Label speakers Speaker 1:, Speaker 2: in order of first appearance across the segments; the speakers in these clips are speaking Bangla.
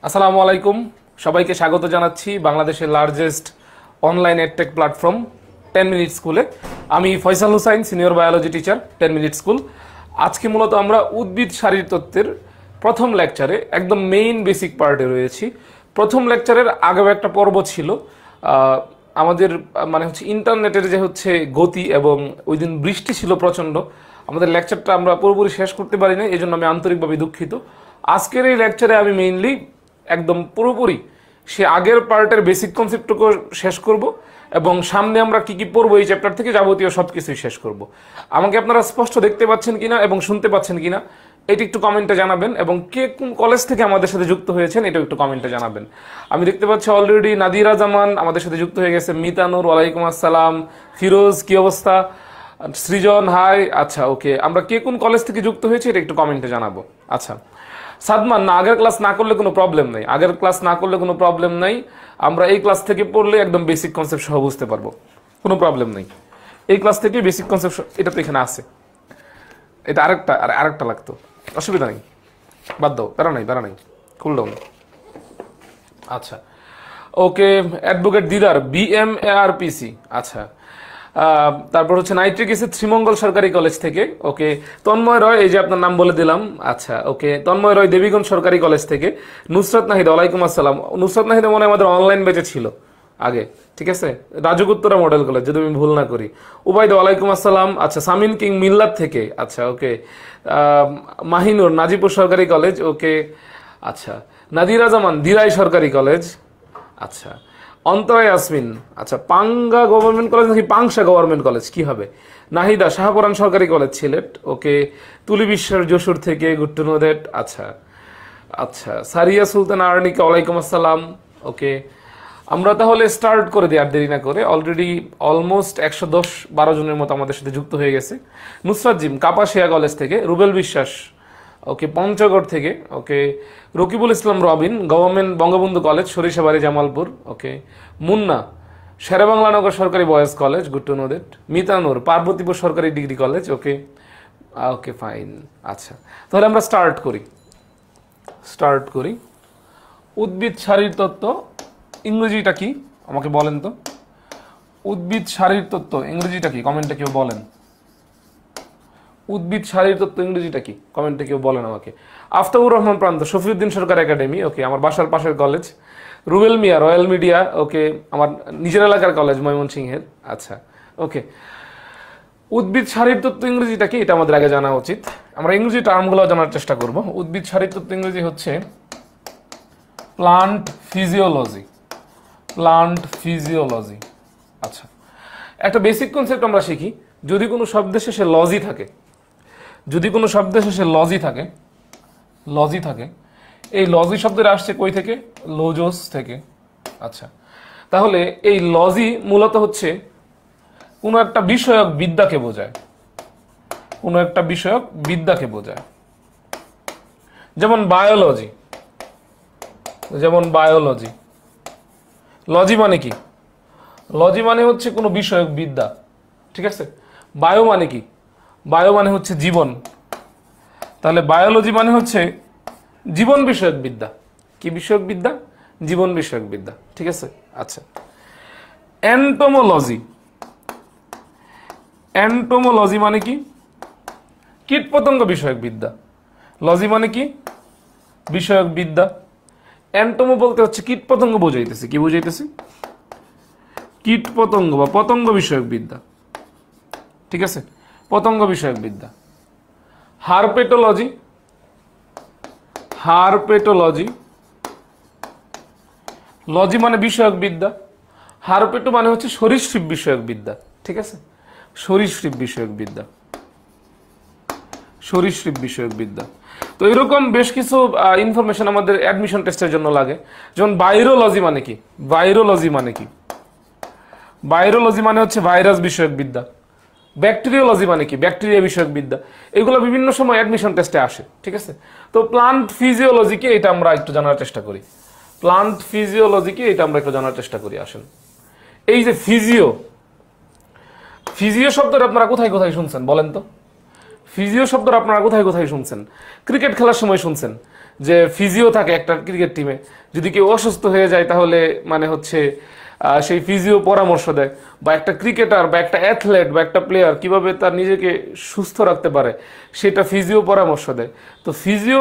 Speaker 1: আসসালামু আলাইকুম, সবাইকে স্বাগত জানাচ্ছি বাংলাদেশের largest online edtech platform 10 minute স্কুলে। আমি Faisal Hussain, senior biology teacher, 10 minute school. আজকে মূলত আমরা উদ্ভিদ শারীরতত্ত্বের প্রথম লেকচারে একদম মেইন বেসিক পার্টে রয়েছি। প্রথম লেকচারের আগেও একটা পর্ব ছিল আমাদের মানে হচ্ছে ইন্টারনেটের যে হচ্ছে গতি, এবং ওই দিন বৃষ্টি ছিল প্রচণ্ড, আমাদের লেকচারটা আমরা পুরোপুরি শেষ করতে পারি না, এই জন্য আমি আন্তরিকভাবে দুঃখিত। আজকের এই লেকচারে আমি মেইনলি একদম পুরোপুরি সে আগের পার্টের বেসিক কনসেপ্টটুকু শেষ করব, এবং সামনে আমরা কি কি পড়বো এই চ্যাপ্টার থেকে যাবতীয় সব কিছুই শেষ করব। আমাকে আপনারা স্পষ্ট দেখতে পাচ্ছেন কিনা এবং শুনতে পাচ্ছেন কিনা এটি একটু কমেন্টে জানাবেন, এবং কে কোন কলেজ থেকে আমাদের সাথে যুক্ত হয়েছেন এটাও একটু কমেন্টে জানাবেন। আমি দেখতে পাচ্ছি অলরেডি নাদিরা জামান আমাদের সাথে যুক্ত হয়ে গেছে, মিতানুর ওয়ালাইকুম আসসালাম, ফিরোজ কি অবস্থা, সৃজন হাই। আচ্ছা ওকে, আমরা কে কোন কলেজ থেকে যুক্ত হয়েছে এটা একটু কমেন্টে জানাবো। আচ্ছা সাদমান, না আগের ক্লাস না করলে কোনো প্রবলেম নেই, আগের ক্লাস না করলে কোনো প্রবলেম নেই, আমরা এই ক্লাস থেকে পড়লে একদম বেসিক কনসেপ্ট সহ বুঝতে পারবো, কোনো প্রবলেম নেই। এই ক্লাস থেকে বেসিক কনসেপ্ট এটা তো এখানে আছে, এটা আরেকটা লাগতো, অসুবিধা নেই, বাদ দাও, প্যারা নাই, কুল ডাউন। আচ্ছা ওকে, অ্যাডভোকেট দিদার BMARPC। আচ্ছা তারপর হচ্ছে নাইট্রিক অ্যাসিড শ্রীমঙ্গল সরকারি কলেজ থেকে। ওকে, তন্ময় রয়, এই যে আপনার নাম বলে দিলাম। আচ্ছা ওকে, তন্ময় রয় দেবীগঞ্জ সরকারি কলেজ থেকে। নুসরাত নাহিদ ওয়ালাইকুম আসসালাম। নুসরাত নাহিদ মনে হয় আমাদের অনলাইন ব্যাচে ছিল আগে, ঠিক আছে, রাজগুত্তরা মডেল কলেজ যদি আমি ভুল না করি। উবাইদ ওয়ালাইকুম আসসালাম। আচ্ছা সামিন কিং মিল্লাত থেকে। আচ্ছা ওকে, মাহিনুর নাজিপুর সরকারি কলেজ। ওকে আচ্ছা, নাদিরা জামান দিরাই সরকারি কলেজ। আচ্ছা অন্তরা ইয়াসমিন, আচ্ছা পাঙ্গা গভর্নমেন্ট কলেজ নাকি পাংশা গভর্নমেন্ট কলেজ কি হবে? নাহিদা শাহপুরান সরকারি কলেজ সিলেট। ওকে, তুলি বিশ্বাস যশোর থেকে, গুড টু নো দ্যাট। আচ্ছা আচ্ছা, সারিয়া সুলতান আর্নিকা ওয়ালাইকুম আসসালাম। ওকে, আমরা তাহলে স্টার্ট করে দিই আর দেরি না করে। অলরেডি অলমোস্ট 110-12 জনের মতো আমাদের সাথে যুক্ত হয়ে গেছে। নুসরাত জিম কাপাসিয়া কলেজ থেকে। রুবেল বিশ্বাস ওকে পঞ্চগড় থেকে। Okay, Rakibul Islam Robin government Bangabandhu college Sarishabari Jamalpur. Okay, Munna Sher e Bangla Nagar সরকারি boys college, good to know that. Mitanur Parbatipur সরকারি degree college. Okay okay fine. আচ্ছা তাহলে আমরা স্টার্ট করি। উদ্ভিদ শারীরতত্ত্ব ইংরেজিটা কি আমাকে বলেন তো? উদ্ভিদ শারীরতত্ত্ব ইংরেজিটা কি? কমেন্টে কেউ বলেন। উদ্ভিদ শারীরতত্ত্ব ইংরেজিটা কি? কমেন্টে কেউ বলেন আমাকে। আফতাবুর রহমান প্রান্ত শফিউদ্দিন সরকার একাডেমি। ওকে, আমার বাসার পাশের কলেজ। রুবেল মিয়া রয়্যাল মিডিয়া। ওকে, আমার নিজের এলাকার কলেজ ময়মনসিংহের। আচ্ছা ওকে, উদ্ভিদ শারীরতত্ত্ব ইংরেজিটা কি এটা আমাদের আগে জানা উচিত। আমরা ইংরেজি টার্মগুলো জানার চেষ্টা করব। উদ্ভিদ শারীরতত্ত্ব ইংরেজি হচ্ছে প্লান্ট ফিজিওলজি। আচ্ছা, একটা বেসিক কনসেপ্ট আমরা শিখি, যদি কোনো শব্দের শেষে লজি থাকে, এই লজি শব্দটা আসছে কই থেকে? লোজোস থেকে। আচ্ছা, তাহলে এই লজি মূলত হচ্ছে কোনো একটা বিষয়ক বিদ্যাকে বোঝায়, যেমন বায়োলজি। লজি মানে কি? লজি মানে হচ্ছে কোনো বিষয়ক বিদ্যা, ঠিক আছে। বায়ো মানে কি? বায়ো মানে হচ্ছে জীবন, তাহলে বায়োলজি মানে হচ্ছে জীবন বিষয়ক বিদ্যা। কি বিষয়ক বিদ্যা? জীবন বিষয়ক বিদ্যা, ঠিক আছে। আচ্ছা, এন্টোমোলজি মানে কি? কীটপতঙ্গ বিষয়ক বিদ্যা। লজি মানে কি? বিষয়ক বিদ্যা। এন্টোমো বলতে হচ্ছে কীটপতঙ্গ বোঝাইতেছে। কি বুঝাইতেছে? কীটপতঙ্গ বা পতঙ্গ বিষয়ক বিদ্যা, ঠিক আছে, পতঙ্গ বিষয়ক বিদ্যা। হারপেটোলজি, লজি মানে বিষয়ক বিদ্যা, হারপেটো মানে হচ্ছে সরীসৃপ বিষয়ক বিদ্যা, ঠিক আছে, সরীসৃপ বিষয়ক বিদ্যা। তো এরকম বেশ কিছু ইনফরমেশন আমাদের অ্যাডমিশন টেস্টের জন্য লাগে। যেমন ভাইরোলজি মানে হচ্ছে ভাইরাস বিষয়ক বিদ্যা। ব্যাকটেরিওলজি মানে কি? ব্যাকটেরিয়া বিষয়ক বিদ্যা। এগুলো বিভিন্ন সময় অ্যাডমিশন টেস্টে আসে, ঠিক আছে। তো প্লান্ট ফিজিওলজিকে এটা আমরা একটু জানার চেষ্টা করি। আসেন, এই যে ফিজিও শব্দটা আপনারা কোথায় শুনছেন বলেন তো? ফিজিও শব্দটা আপনারা কোথায় শুনছেন? ক্রিকেট খেলার সময় শুনছেন যে ফিজিও থাকে একটা ক্রিকেট টিমে, যদি কেউ অসুস্থ হয়ে যায় তাহলে মানে হচ্ছে সেই ফিজিও পরামর্শ দেয়, বা একটা ক্রিকেটার বা একটা অ্যাথলেট বা একটা প্লেয়ার কিভাবে তার নিজেকে সুস্থ রাখতে পারে সেটা ফিজিও পরামর্শ দেয়। তো physio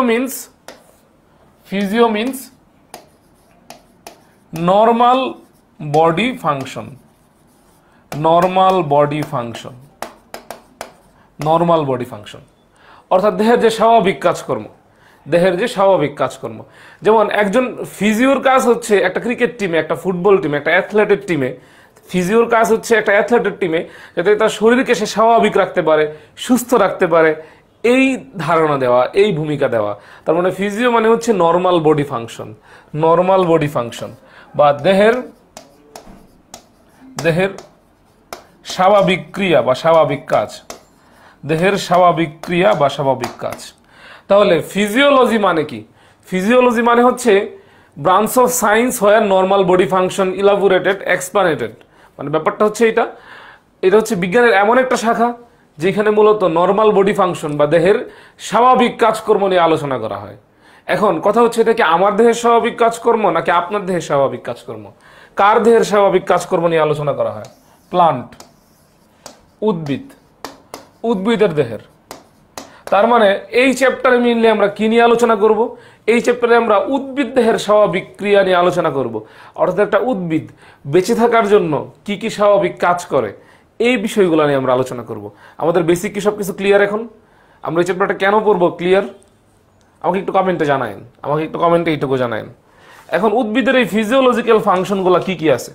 Speaker 1: means normal body function, normal body function, normal body function অর্থাৎ দেহের যে স্বাভাবিক কাজকর্ম, দেহের যে স্বাভাবিক কাজকর্ম। যেমন একজন ফিজিওর কাজ হচ্ছে একটা ক্রিকেট টিমে, একটা ফুটবল টিমে, একটা অ্যাথলেটের টিমে, ফিজিওর কাজ হচ্ছে একটা অ্যাথলেটের টিমে যাতে তার শরীরকে সে স্বাভাবিক রাখতে পারে, সুস্থ রাখতে পারে, এই ধারণা দেওয়া, এই ভূমিকা দেওয়া। তার মানে ফিজিও মানে হচ্ছে normal body function, normal body function বা দেহের স্বাভাবিক ক্রিয়া বা স্বাভাবিক কাজ, দেহের স্বাভাবিক ক্রিয়া বা স্বাভাবিক কাজ। তাহলে ফিজিওলজি মানে কি? ফিজিওলজি মানে হচ্ছে branch of science where normal body function elaborated explanated. মানে ব্যাপারটা হচ্ছে এটা হচ্ছে বিজ্ঞানের এমন একটা শাখা যেখানে মূলত নর্মাল বডি ফাংশন বা দেহের স্বাভাবিক কাজকর্ম নিয়ে আলোচনা করা হয়। এখন কথা হচ্ছে, এটা কি আমার দেহের স্বাভাবিক কাজকর্ম নাকি আপনার দেহের স্বাভাবিক কাজকর্ম? কার দেহের স্বাভাবিক কাজকর্ম নিয়ে আলোচনা করা হয়? প্লান্ট, উদ্ভিদের দেহের। তার মানে এই চ্যাপ্টারে মিললে আমরা কি নিয়ে আলোচনা করব? এই চ্যাপ্টারে আমরা উদ্ভিদ দেহের স্বাভাবিক ক্রিয়া নিয়ে আলোচনা করব। অর্থাৎ একটা উদ্ভিদ বেঁচে থাকার জন্য কি কি স্বাভাবিক কাজ করে, এই বিষয়গুলো নিয়ে আমরা আলোচনা করব। আমাদের বেসিক কি সবকিছু ক্লিয়ার? এখন আমরা এই চ্যাপ্টারটা কেন পড়বো ক্লিয়ার? আমাকে একটু কমেন্টে জানায়েন, আমাকে একটু কমেন্টে এইটুকু জানায়েন। এখন উদ্ভিদের এই ফিজিওলজিক্যাল ফাংশনগুলো কি কি আছে,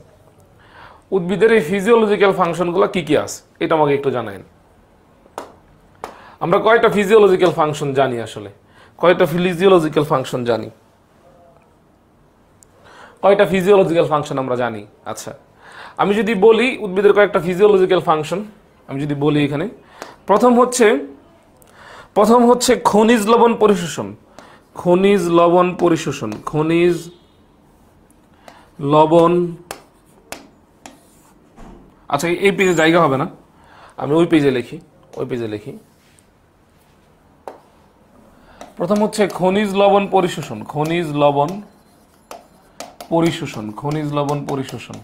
Speaker 1: উদ্ভিদের এই ফিজিওলজিক্যাল ফাংশনগুলো কি কি আছে এটা আমাকে একটু জানায়েন। আমরা কয়টা ফিজিওলজিক্যাল ফাংশন জানি? আসলে কয়টা ফিজিওলজিক্যাল ফাংশন জানি? কয়টা ফিজিওলজিক্যাল ফাংশন আমরা জানি? আচ্ছা, আমি যদি বলি উদ্ভিদের কয়েকটা ফিজিওলজিক্যাল ফাংশন, আমি যদি বলি এখানে প্রথম হচ্ছে খনিজ লবণ পরিশোষণ। খনিজ লবণ পরিশোষণ, খনিজ লবণ। আচ্ছা, এই পেজে জায়গা হবে না, আমি ওই পেজে লিখি। প্রথম হচ্ছে খনিজ লবণ পরিশোষণ, খনিজ লবণ পরিশোষণ।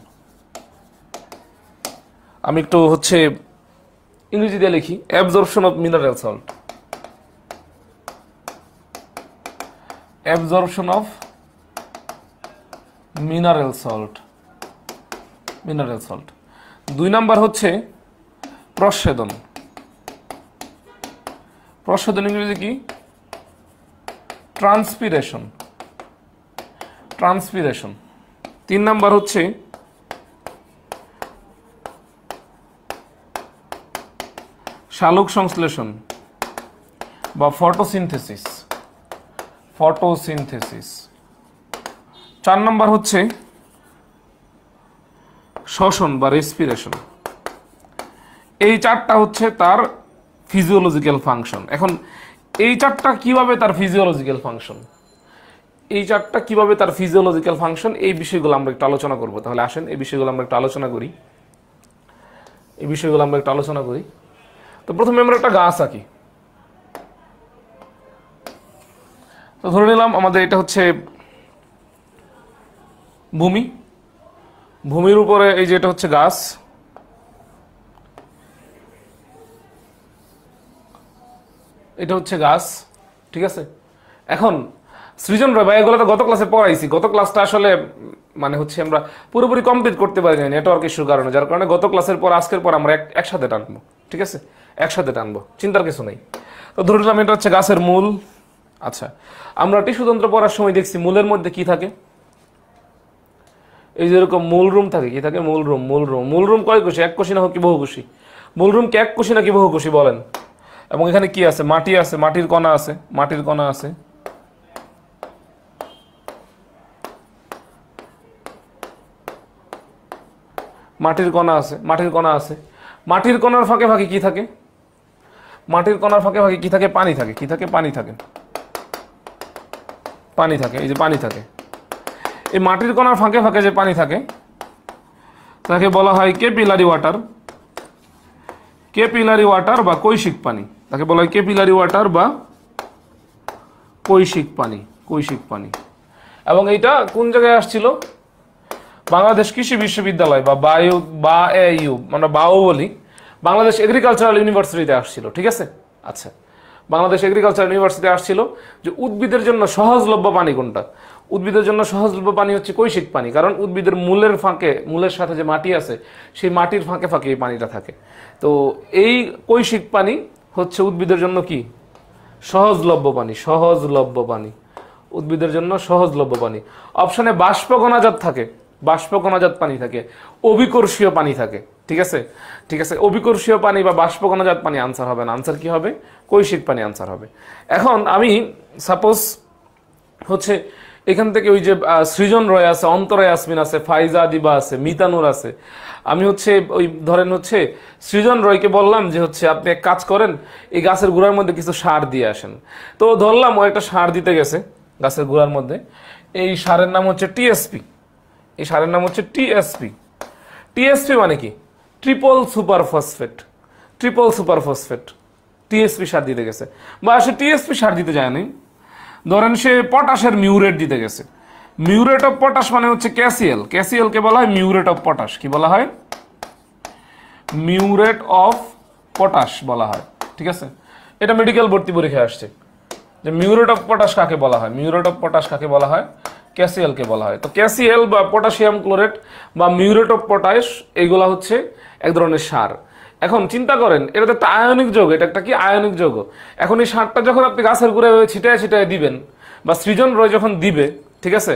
Speaker 1: আমি একটু হচ্ছে ইংরেজি দিয়ে লিখি, absorption of mineral salt, absorption of mineral salt. 2 number হচ্ছে প্রস্বেদন। প্রস্বেদন ইংরেজি কি? ট্রান্সপিরেশন। 3 নাম্বার হচ্ছে শালক সংশ্লেষণ বা ফটোসিনথেসিস। 4 নাম্বার হচ্ছে শ্বসন বা রেসপিরেশন। এই 4টা হচ্ছে তার ফিজিওলজিক্যাল ফাংশন। এখন এই 4টা কিভাবে তার ফিজিওলজিক্যাল ফাংশন, এই বিষয়গুলো আমরা একটু আলোচনা করব। তাহলে আসেন এই বিষয়গুলো আমরা একটু আলোচনা করি। তো প্রথমে আমরা একটা গাছ আঁকি। তো ধরে নিলাম আমাদের এটা হচ্ছে ভূমির উপরে এই যে এটা হচ্ছে গাছ, এটা হচ্ছে গাছ, ঠিক আছে। এখন সৃজন ভাই এগুলো তো গত ক্লাসে পড়াইছি, গত ক্লাসটা আসলে মানে হচ্ছে আমরা পুরোপুরি কমপ্লিট করতে পারি না নেটওয়ার্ক ইস্যুর কারণে, যার কারণে গত ক্লাসের পর আজকের পর আমরা একসাথে টানবো, ঠিক আছে, একসাথে টানবো, চিন্তার কিছু নেই। তো ধরে নিলাম এটা হচ্ছে গাছের মূল। আচ্ছা, আমরা টিস্যুতন্ত্র পড়ার সময় দেখছি মূলের মধ্যে কি থাকে, এই যেরকম মূলরুম থাকে, কি থাকে? মূলরুম কয় কোষী? এক কোষী না কি বহুকোষী? মূলরুম কি এক কোষী নাকি বহুকোষী বলেন? এবং এখানে কি আছে? মাটি আছে, মাটির কণা আছে, মাটির কণা আছে। মাটির কণার ফাঁকে ফাঁকে কি থাকে? পানি থাকে। এই যে পানি থাকে, এই মাটির কণার ফাঁকে ফাঁকে যে পানি থাকে তাকে বলা হয় ক্যাপিলারি ওয়াটার বা কৈশিক পানি। তাকে বলা হয় ক্যাপিলারি ওয়াটার বা কৈশিক পানি। কৈশিক পানি। এবং এইটা কোন জায়গায় আসছিল? বাংলাদেশ কৃষি বিশ্ববিদ্যালয় বা বাএইউ, আমরা বাও বলি, বাংলাদেশ এগ্রিকালচারাল ইউনিভার্সিটিতে আসছিল। ঠিক আছে? আচ্ছা, বাংলাদেশ এগ্রিকালচারাল ইউনিভার্সিটিতে আসছিল যে উদ্ভিদের জন্য সহজলভ্য পানি কোনটা? উদ্ভিদের জন্য সহজলভ্য পানি হচ্ছে কৈশিক পানি, কারণ উদ্ভিদের মূলের ফাঁকে, মূলের সাথে যে মাটি আছে সেই মাটির ফাঁকে ফাঁকে এই পানিটা থাকে। তো এই কৈশিক পানি হচ্ছে উদ্ভিদের জন্য কি? সহজলভ্য পানি। সহজলভ্য পানি, উদ্ভিদের জন্য সহজলভ্য পানি। অপশনে বাষ্পকণাজাত থাকে, বাষ্পকণাজাত পানি থাকে, অভিকর্ষীয় পানি থাকে। ঠিক আছে? ঠিক আছে, অভিকর্ষীয় পানি বা বাষ্পকণাজাত পানি আনসার হবে না। আনসার কি হবে? কৈশিক পানি আনসার হবে। এখন আমি সাপোজ হচ্ছে এখান থেকে ওই যে সৃজন রয় আছে, অন্তরা ইয়াসমিন আছে, ফাইজা দিবা আছে, মিতানুর আছে, আমি হচ্ছে ওই ধরেন হচ্ছে সৃজন রয়কে বললাম যে হচ্ছে আপনি এক কাজ করেন, এই গাছের গোড়ার মধ্যে কিছু সার দিয়ে আসেন। তো ধরলাম ও একটা সার দিতে গেছে গাছের গোড়ার মধ্যে। এই সারের নাম হচ্ছে টিএসপি। এই সারের নাম হচ্ছে টিএসপি। টিএসপি মানে কি? Triple super phosphate. Triple super phosphate TSP সার দিতে গেছে, বা সে টিএসপি সার দিতে যায়নি, ধরেন সে পটাশের মিউরেট দিতে গেছে। মিউরেট অফ পটাশ মানে হচ্ছে ক্যাসিয়াল। ক্যাসিয়ালকে বলা হয় মিউরেট অফ পটাশ। কি বলা হয়? মিউরেট অফ পটাশ বলা হয়। ঠিক আছে? এটা মেডিকেল ভর্তি পরীক্ষায় আসছে যে মিউরেট অফ পটাশ কাকে বলা হয়। মিউরেট অফ পটাশ কাকে বলা হয়? ক্যাসিয়ালকে বলা হয়। তো ক্যাসিয়াল বা পটাশিয়াম ক্লোরেট বা মিউরেট অফ পটাশ এইগুলা হচ্ছে এক ধরনের সার। এখন চিন্তা করেন, এটা তো একটা আয়নিক যৌগ। এটা একটা কি? আয়নিক যৌগ। এখন এই সারটা যখন আপনি গাছের গোড়ায় ছিটায় ছিটায় দিবেন, বা সৃজন রয় যখন দিবে, ঠিক আছে,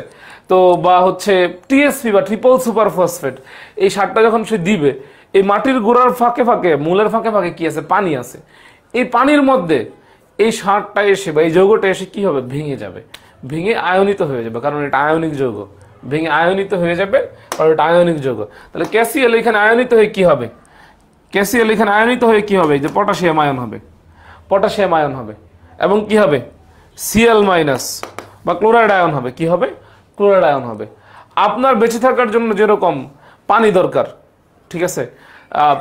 Speaker 1: তো বা হচ্ছে টিএসপি বা ট্রিপল সুপার ফসফেট, এই সারটা যখন সে দিবে, এই মাটির গোড়ার ফাঁকে ফাঁকে, মূলের ফাঁকে ফাঁকে কি আছে? পানি আছে। এই পানির মধ্যে এই সারটা এসে বা এই যৌগটা এসে কি হবে? ভেঙে যাবে, ভেঙে আয়নিত হয়ে যাবে, কারণ এটা আয়নিক যৌগ। ভেঙে আয়নিত হয়ে যাবে, কারণ এটা আয়নিক যৌগ। তাহলে ক্যাসিয়াল এখানে আয়নিত হয়ে কি হবে? ক্যাসিয়াল এখানে আয়নিত হয়ে কি হবে? যে পটাশিয়াম আয়ন হবে, পটাশিয়াম আয়ন হবে, এবং কি হবে? সিএল মাইনাস বা ক্লোরাইড আয়ন হবে। কি হবে? ক্লোরাইড আয়ন হবে। আপনার বেঁচে থাকার জন্য যেরকম পানি দরকার, ঠিক আছে,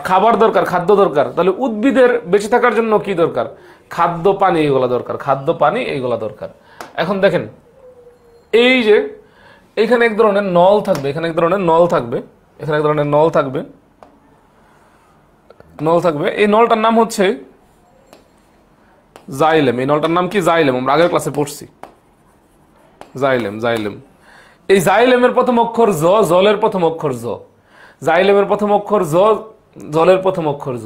Speaker 1: খাবার দরকার, খাদ্য দরকার, তাহলে উদ্ভিদের বেঁচে থাকার জন্য কি দরকার? খাদ্য, পানি, এইগুলা দরকার। খাদ্য, পানি, এইগুলা দরকার। এখন দেখেন, এই যে এখানে এক ধরনের নল থাকবে, এখানে এক ধরনের নল থাকবে, এখানে এক ধরনের নল থাকবে, নল থাকবে। এই নলটার নাম হচ্ছে জাইলেম। এই নলটার নাম কি? জাইলেম। আমরা আগের ক্লাসে পড়ছি জাইলেম। জাইলেম, এই জাইলেমের প্রথম অক্ষর জ, জলের প্রথম অক্ষর জ। জাইলেমের প্রথম অক্ষর জ, জলের প্রথম অক্ষর জ।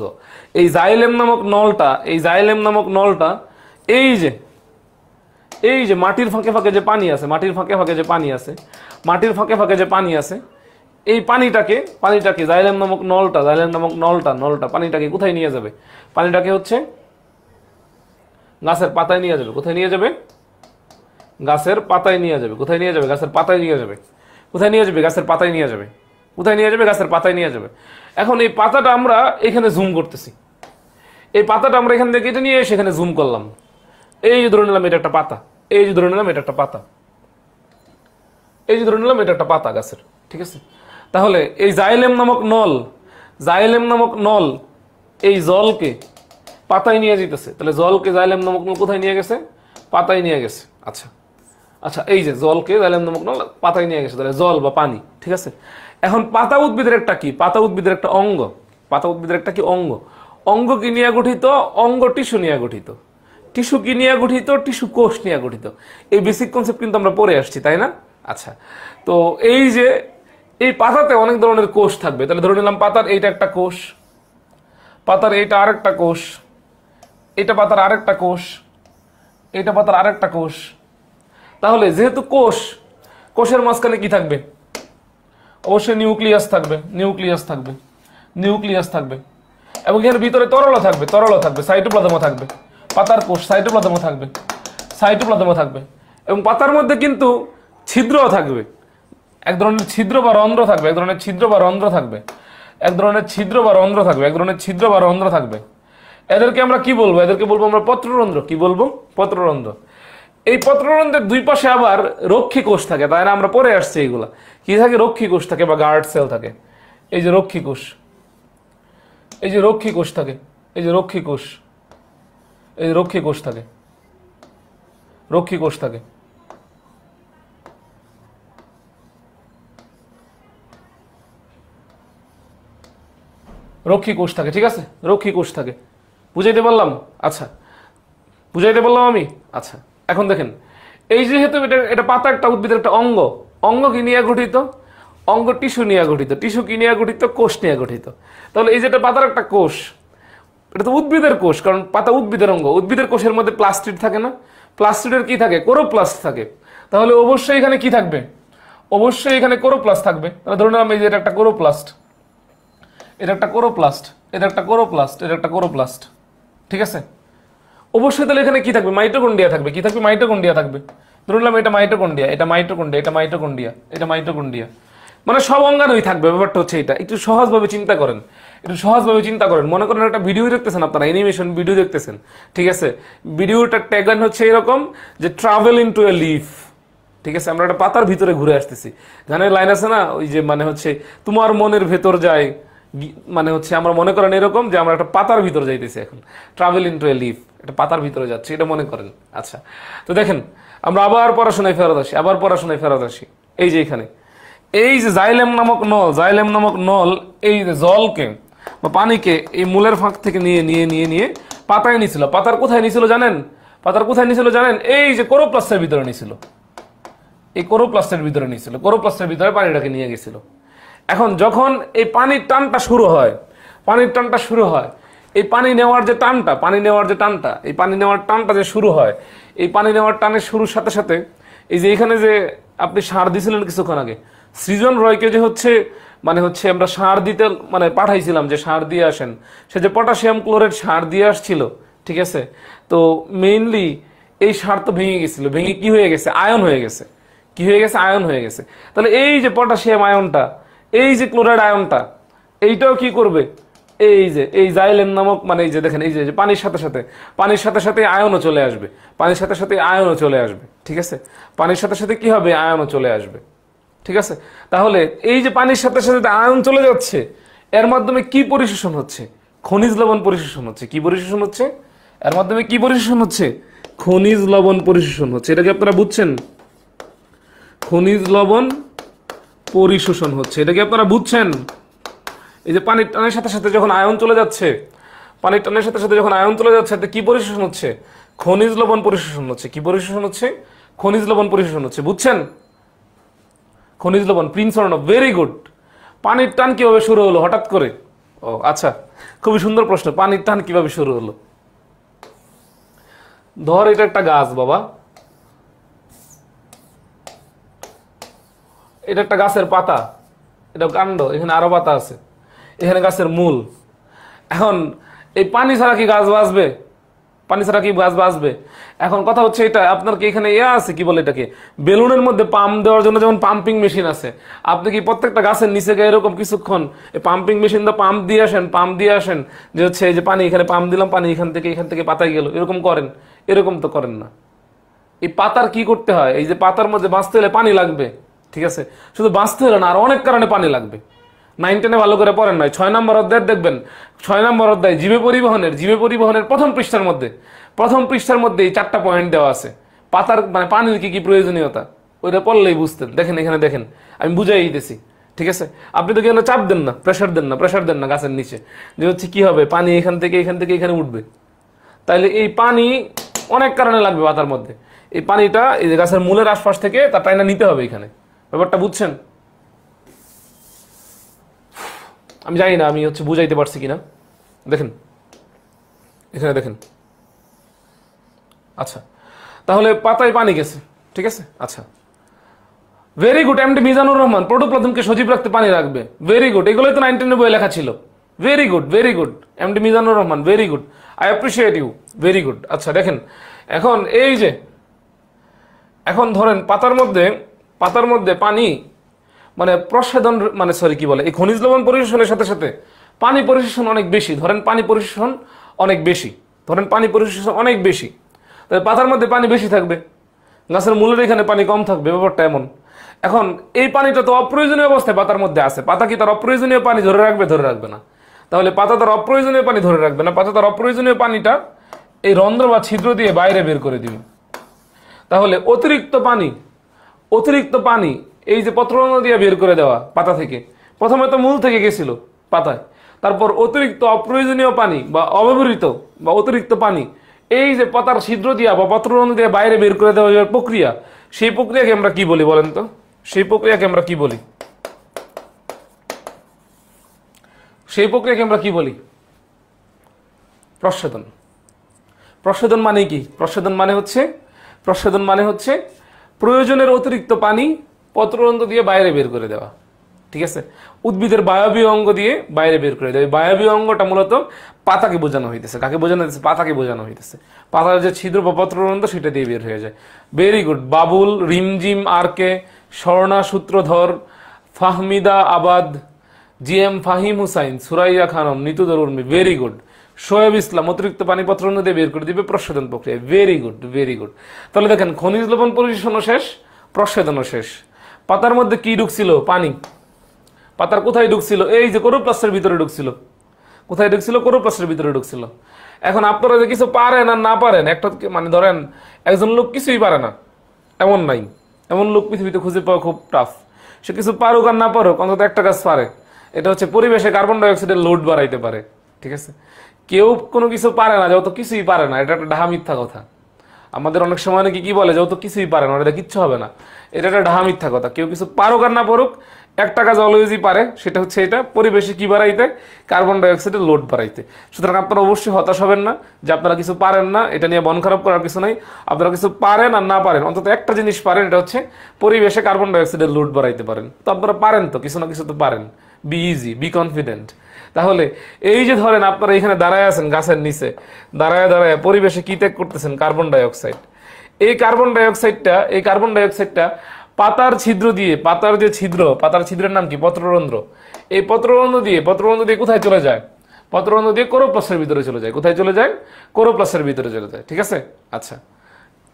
Speaker 1: এই জাইলেম নামক নলটা, এই জাইলেম নামক নলটা এই যে মাটির ফাঁকে ফাঁকে যে পানি আছে, মাটির ফাঁকে ফাঁকে যে পানি আছে, মাটির ফাঁকে ফাঁকে যে পানি আছে, এই পানিটাকে জাইলেম নামক নলটা, জাইলেম নামক নলটা পানিটাকে কোথায় নিয়ে যাবে? পানিটাকে হচ্ছে গাছের পাতায় নিয়ে যাবে। কোথায় নিয়ে যাবে? গাছের পাতায় নিয়ে যাবে। কোথায় নিয়ে যাবে? গাছের পাতায় নিয়ে যাবে। কোথায় নিয়ে যাবে? গাছের পাতায় নিয়ে যাবে। কোথায় নিয়ে যাবে? গাছের পাতায় নিয়ে যাবে। এখন এই পাতাটা আমরা এখানে জুম করতেছি। এই পাতাটা আমরা এখান থেকে এটা নিয়ে সেখানে জুম করলাম। এই যে ধরে নিলাম এটা একটা পাতা, এই যে ধরে নিলাম এটা একটা পাতা, এই যে ধরে নিলাম এটা একটা পাতা গাছের। ঠিক আছে? তাহলে এই জাইলেম নামক নল, জাইলেম নামক নল এই জলকে পাতায় নিয়ে যেতেছে। তাহলে জলকে জাইলেম নামক নল কোথায় নিয়ে গেছে? পাতায় নিয়ে গেছে। আচ্ছা আচ্ছা, এই যে জলকে জাইলেম নামক নল পাতায় নিয়ে গেছে, তাহলে জল বা পানি। ঠিক আছে? এখন পাতা উদ্ভিদের একটা কি? পাতা উদ্ভিদের একটা অঙ্গ। পাতা উদ্ভিদের একটা কি? অঙ্গ। অঙ্গ কি নিয়ে গঠিত? অঙ্গ টিস্যু নিয়ে গঠিত। টিস্যু কি নিয়ে গঠিত? টিস্যু কোষ নিয়ে গঠিত। এই বেসিক কনসেপ্ট কিন্তু আমরা পড়ে আসছি, তাই না? আচ্ছা, তো এই যে এই পাতাতে অনেক ধরনের কোষ থাকবে। তাহলে ধরে নিলাম পাতার এইটা একটা কোষ, পাতার এইটা আরেকটা কোষ, এটা পাতার আরেকটা কোষ, এটা পাতার আরেকটা কোষ। তাহলে যেহেতু কোষ, কোষের মাঝখানে কি থাকবে? অবশ্যই নিউক্লিয়াস থাকবে, নিউক্লিয়াস থাকবে, নিউক্লিয়াস থাকবে, এবং এর ভিতরে তরল থাকবে, তরল থাকবে, সাইটোপ্লাজমও থাকবে। পাতার কোষ, সাইটোপ্লাজমও থাকবে, সাইটোপ্লাজমও থাকবে, এবং পাতার মধ্যে কিন্তু ছিদ্রও থাকবে। এক ধরনের ছিদ্র বা রন্ধ্র থাকবে, এক ধরনের ছিদ্র বা রন্ধ্র থাকবে, এক ধরনের ছিদ্র বা রন্ধ্র থাকবে, এক ধরনের ছিদ্র বা রন্ধ্র থাকবে। এদেরকে আমরা কি বলবো? এদেরকে বলবো আমরা পত্ররন্ধ্র। কি বলবো? পত্ররন্ধ্র। এই পত্ররন্ধ্রের দুই পাশে আবার রক্ষী কোষ থাকে, তাই না? আমরা পরে আসছি এইগুলা। কি থাকে? রক্ষী কোষ থাকে বা গার্ড সেল থাকে। এই যে রক্ষী কোষ, এই যে রক্ষী কোষ থাকে, এই যে রক্ষী কোষ, এই যে রক্ষী কোষ থাকে, রক্ষী কোষ থাকে। রক্ষী কোষ থাকে, ঠিক আছে, রক্ষী কোষ থাকে। বুঝাইতে পারলাম? আচ্ছা, বুঝাইতে পারলাম আমি? আচ্ছা, এখন দেখেন, এই যেহেতু এটা পাতা একটা উদ্ভিদের একটা অঙ্গ, অঙ্গ কি নিয়ে গঠিত? অঙ্গ টিস্যু নিয়ে গঠিত। টিস্যু কি নিয়ে গঠিত? কোষ নিয়ে গঠিত। তাহলে এই যেটা পাতার একটা কোষ, এটা তো উদ্ভিদের কোষ, কারণ পাতা উদ্ভিদের অঙ্গ। উদ্ভিদের কোষের মধ্যে প্লাস্টিড থাকে না? প্লাস্টিডের কি থাকে? কোরোপ্লাস্ট থাকে। তাহলে অবশ্যই এখানে কি থাকবে? অবশ্যই এখানে কোরোপ্লাস্ট থাকবে। তাহলে ধরুন আমি যে এটা একটা কোরোপ্লাস্ট, এটা একটা কোরোপ্লাস্ট, এটা একটা কোরোপ্লাস্ট, এটা একটা কোরোপ্লাস্ট, ঠিক আছে। অবশ্যই তাহলে এখানে কি থাকবে? মাইটোকন্ড্রিয়া থাকবে। কি থাকবে? মাইটোকন্ড্রিয়া থাকবে। ধরলাম এটা মাইটোকন্ড্রিয়া, এটা মাইটোকন্ড্রিয়া, এটা মাইটোকন্ড্রিয়া, এটা মাইটোকন্ড্রিয়া, মানে সব অঙ্গাণুই থাকবে। ব্যাপারটা হচ্ছে এটা, একটু সহজভাবে চিন্তা করেন, একটু সহজভাবে চিন্তা করেন। মনে করেন একটা ভিডিও দেখতেছেন, আপনারা অ্যানিমেশন ভিডিও দেখতেছেন, ঠিক আছে। ভিডিওটার ট্যাগলাইন হচ্ছে এরকম যে ট্রাভেল ইনটু এ লিফ, ঠিক আছে। আমরা একটা পাতার ভিতরে ঘুরে আসতেছি। গানের লাইন আছে না, ওই যে মানে হচ্ছে তোমার মনের ভেতর যায়, মানে হচ্ছে আমরা মনে করেন এরকম যে আমরা একটা পাতার ভিতরে যাইতেছি এখন, ট্রাভেল ইনটু এ লিফ, এটা পাতার ভিতরে যাচ্ছে, এটা মনে করেন। আচ্ছা, তো দেখেন আমরা আবার পড়াশোনায় ফেরত আসি, আবার পড়াশোনায় ফেরত আসি। এই যে এখানে এই যে জাইলেম নামক নল, জাইলেম নামক নল এই যে জলকে বা পানিকে এই মূলের ফাঁক থেকে নিয়ে নিয়ে নিয়ে নিয়ে পাতায় নিছিল। পাতার কোথায় নিছিল জানেন? পাতার কোথায় নিছিল জানেন? এই যে কোরোপ্লাস্টের ভিতরে নিছিল। এই কোরোপ্লাস্টের ভিতরে নিছিল, কোরোপ্লাস্টের ভিতরে পানিটাকে নিয়ে গেছিল। এখন যখন এই পানির টানটা শুরু হয়, পানির টানটা শুরু হয়, এই পানি নেওয়ার যে টানটা, পানি নেওয়ার যে টানটা, এই পানি নেওয়ার টানটা যে শুরু হয়, এই পানি নেওয়ার টানের শুরুর সাথে সাথে এই যে এখানে যে আপনি সার দিয়েছিলেন কিছুক্ষণ আগে, সৃজন রয়কে যে হচ্ছে মানে হচ্ছে আমরা সার দিতে মানে পাঠাইছিলাম যে সার দিয়ে আসেন, সে যে পটাশিয়াম ক্লোরাইড সার দিয়ে আসছিল, ঠিক আছে। তো মেইনলি এই সার তো ভেঙে গেছিল, ভেঙে কি হয়ে গেছে? আয়ন হয়ে গেছে। কি হয়ে গেছে? আয়ন হয়ে গেছে। তাহলে এই যে পটাশিয়াম আয়নটা, এই যে ক্লোরাইড আয়নটা, এইটাও কি করবে? এই যে এই জাইলেম নামক মানে এই যে দেখেন এই যে পানির সাথে সাথে, পানির সাথে সাথে আয়নও চলে আসবে, পানির সাথে সাথে আয়নও চলে আসবে, ঠিক আছে। পানির সাথে সাথে কি হবে? আয়নও চলে আসবে, ঠিক আছে। তাহলে এই যে পানির সাথে সাথে আয়ন চলে যাচ্ছে, এর মাধ্যমে কি পরিশোষণ হচ্ছে? খনিজ লবণ পরিশোষণ হচ্ছে। কি পরিশোষণ হচ্ছে? এর মাধ্যমে কি পরিশোষণ হচ্ছে? খনিজ লবণ পরিশোষণ হচ্ছে। এটা কি আপনারা বুঝছেন? খনিজ লবণ পরিশোষণ হচ্ছে, এটা কি আপনারা বুঝছেন? এই যে পানির টানের সাথে সাথে যখন আয়ন চলে যাচ্ছে, পানির টানের সাথে সাথে যখন আয়ন চলে যাচ্ছে, কি পরিশোষণ হচ্ছে? খনিজ লবণ পরিশোষণ হচ্ছে। কি পরিশোষণ হচ্ছে? খনিজ লবণ পরিশোষণ হচ্ছে। বুঝছেন? খনিজ লবণ, প্রিন্স অর্ণব, ভেরি গুড। পানির টান কিভাবে শুরু হলো হঠাৎ করে? ও আচ্ছা, খুবই সুন্দর প্রশ্ন। পানির টান কিভাবে শুরু হলো? ধর এটা একটা গাছ বাবা, এটা একটা গাছের পাতা, এটা কাণ্ড, এখানে আরো পাতা আছে, এখানে গাছের মূল। এখন এই পানি ছাড়া কি গাছ বাঁচবে? পানি ছাড়া কি গাছ বাঁচবে? এখন কথা হচ্ছে এটা, আপনার কি এখানে আছে কি বলে এটাকে, বেলুনের মধ্যে পাম্প দেওয়ার জন্য যেমন পাম্পিং মেশিন আছে, আপনি কি প্রত্যেকটা গাছের নিচে গিয়ে এরকম কিছুক্ষণ এই পাম্পিং মেশিন দিয়ে পাম্প দিয়ে আসেন, পাম্প দিয়ে আসেন, যে হচ্ছে এই যে পানি এখানে পাম্প দিলাম, পানি এখান থেকে পাতায় গেল, এরকম করেন? এরকম তো করেন না। এই পাতার কি করতে হয়? এই যে পাতার মধ্যে বাঁচতে হলে পানি লাগবে, ঠিক আছে। শুধু বাঁচতে হলে না, আর অনেক কারণে পানি লাগবে। 9-10 ভালো করে পড়েন নাই, 6 নম্বর অধ্যায় দেখবেন, 6 নম্বর অধ্যায় জীবে পরিবহনের প্রথম পৃষ্ঠার মধ্যে, প্রথম পৃষ্ঠার মধ্যে এই 4টা পয়েন্ট দেওয়া আছে। পাতার মানে পানির কি কি প্রয়োজনীয়তা, ওইটা পড়লেই বুঝতেন। দেখেন এখানে দেখেন, আমি বুঝাই দিতেছি, ঠিক আছে। আপনি তো কেন চাপ দেন না, প্রেশার দেন না গাছের নিচে, যে হচ্ছে কি হবে, পানি এখান থেকে এখানে উঠবে। তাইলে এই পানি অনেক কারণে লাগবে পাতার মধ্যে। এই পানিটা এই যে গাছের মূলের আশপাশ থেকে তার টাইনা নিতে হবে এখানে। ব্যাপারটা বুঝছেন? আমি জানি না আমি হচ্ছে বুঝাইতে পারছি কিনা। দেখেন এখানে দেখেন। আচ্ছা, তাহলে পাতায় পানি গেছে, ঠিক আছে। আচ্ছা, very good. MD Mizanur Rahman, প্রোটোপ্লাজমকে সজীব রাখতে পানি রাখবে। ভেরি গুড, এগুলোই তো 9-10 বই লেখা ছিল। Very good, very good MD Mizanur Rahman, very good, I appreciate you, very good. আচ্ছা দেখেন, এখন এই যে এখন ধরেন পাতার মধ্যে পানি মানে প্রসাধন মানে সরি কি বলে, এই খনিজ লবণ পরিশোষণের সাথে সাথে পানি পরিশোষণ অনেক বেশি। ধরেন পানি পরিশোষণ অনেক বেশি, তাহলে পাতার মধ্যে পানি বেশি থাকবে, গাছের মূলের এখানে পানি কম থাকবে। ব্যাপারটা এমন। এখন এই পানিটা তো অপ্রয়োজনীয় অবস্থায় পাতার মধ্যে আছে, পাতা কি তার অপ্রয়োজনীয় পানি ধরে রাখবে না। তাহলে পাতা তার অপ্রয়োজনীয় পানি ধরে রাখবে না, পাতা তার অপ্রয়োজনীয় পানিটা এই রন্ধ্র বা ছিদ্র দিয়ে বাইরে বের করে দিবে। তাহলে অতিরিক্ত পানি এই যে পত্ররন্ধ্র দিয়ে বের করে দেওয়া পাতা থেকে, প্রথমে তো মূল থেকে গেছিল পাতায়, তারপর অতিরিক্ত অপ্রয়োজনীয় পানি বা অব্যবহৃত বা অতিরিক্ত পানি এই যে পাতার ছিদ্র দিয়া বা পত্ররন্ধ্র দিয়ে বাইরে বের করে দেওয়া যে প্রক্রিয়া, সেই প্রক্রিয়াকে আমরা কি বলি বলেন তো? সেই প্রক্রিয়াকে আমরা কি বলি? সেই প্রক্রিয়াকে আমরা কি বলি? প্রস্বেদন। প্রস্বেদন মানে কি? প্রস্বেদন মানে হচ্ছে প্রয়োজনের অতিরিক্ত পানি পত্ররন্ধ্র দিয়ে বাইরে বের করে দেওয়া। ঠিক আছে, উদ্ভিদের বায়বীয় অঙ্গ দিয়ে বাইরে বের করে দেওয়া। বায়বীয় অঙ্গটা মূলত পাতাকে বোঝানো হইতেছে। কাকে বোঝানো হইতেছে? পাতাকে বোঝানো হইতেছে। পাতার যে ছিদ্র বা পত্ররন্ধ্র সেটা দিয়ে বের হয়ে যায়। Very good. Babul, Rimjhim, RK, Swarna, Sutradhar, Fahmida Abad, GM Fahim Hussain, Suraiya Khanam, Nitudar Urmi, very good. Shoaib Islam, অতিরিক্ত পানি পত্ররন্ধ্র দিয়ে বের করে দিবে, প্রস্বেদন প্রক্রিয়া। Very good, very good. তাহলে দেখেন খনিজ লবণ পরিশোধনও শেষ, প্রস্বেদনও শেষ। পাতার মধ্যে কি ঢুকছিল? পানি। পাতার কোথায় ঢুকছিল? এই যে কোরোপ্লাস্টের ভিতরে ঢুকছিল। কোথায় ঢুকছিল? কোরোপ্লাস্টের ভিতরে ঢুকছিল। এখন আপনারা যে কিছু পারেন আর না পারেন, একটা মানে ধরেন একজন লোক কিছুই পারে না এমন নাই, এমন লোক পৃথিবীতে খুঁজে পাওয়া খুব টাফ। সে কিছু পারুক আর না পারুক অন্তত একটা কাজ পারে, এটা হচ্ছে পরিবেশে কার্বন ডাইঅক্সাইডের লোড বাড়াইতে পারে। ঠিক আছে, কেউ কোনো কিছু পারে না, যত কিছুই পারে না, এটা একটা ডাহা মিথ্যা কথা। আমাদের অনেক সময় নাকি কি বলে, যত কিছুই পারে না, এটা কিচ্ছু হবে না, এটা একটা ডাহা মিথ্যা কথা। কেউ কিছু পারুক আর না পারুক, একটা কাজ অলওয়েজই পারে, সেটা হচ্ছে এটা পরিবেশে কি বাড়াইতে? কার্বন ডাইঅক্সাইডের লোড বাড়াইতে। সুতরাং আপনারা অবশ্যই হতাশ হবেন না যে আপনারা কিছু পারেন না, এটা নিয়ে মন খারাপ করার কিছু নাই। আপনারা কিছু পারেন আর না পারেন, অন্তত একটা জিনিস পারেন, এটা হচ্ছে পরিবেশে কার্বন ডাইঅক্সাইডের লোড বাড়াইতে পারেন। তো আপনারা পারেন, তো কিছু না কিছু তো পারেন। Be easy, be confident. তাহলে এই যে ধরেন আপনারা এখানে দাঁড়ায় আছেন গাছের নিচে, দাঁড়ায় দাঁড়ায় পরিবেশে কি ত্যাগ করতেছেন? Carbon dioxide. এই কার্বন ডাইঅক্সাইডটা পাতার ছিদ্র দিয়ে, পাতার যে ছিদ্র, পাতার ছিদ্রের নাম কি? পত্ররন্ধ্র। এই পত্ররন্ধ্র দিয়ে কোথায় চলে যায়? পত্ররন্ধ্র দিয়ে কোরোপ্লাস্টের ভিতরে চলে যায়। কোথায় চলে যায়? কোরোপ্লাস্টের ভিতরে চলে যায়। ঠিক আছে, আচ্ছা,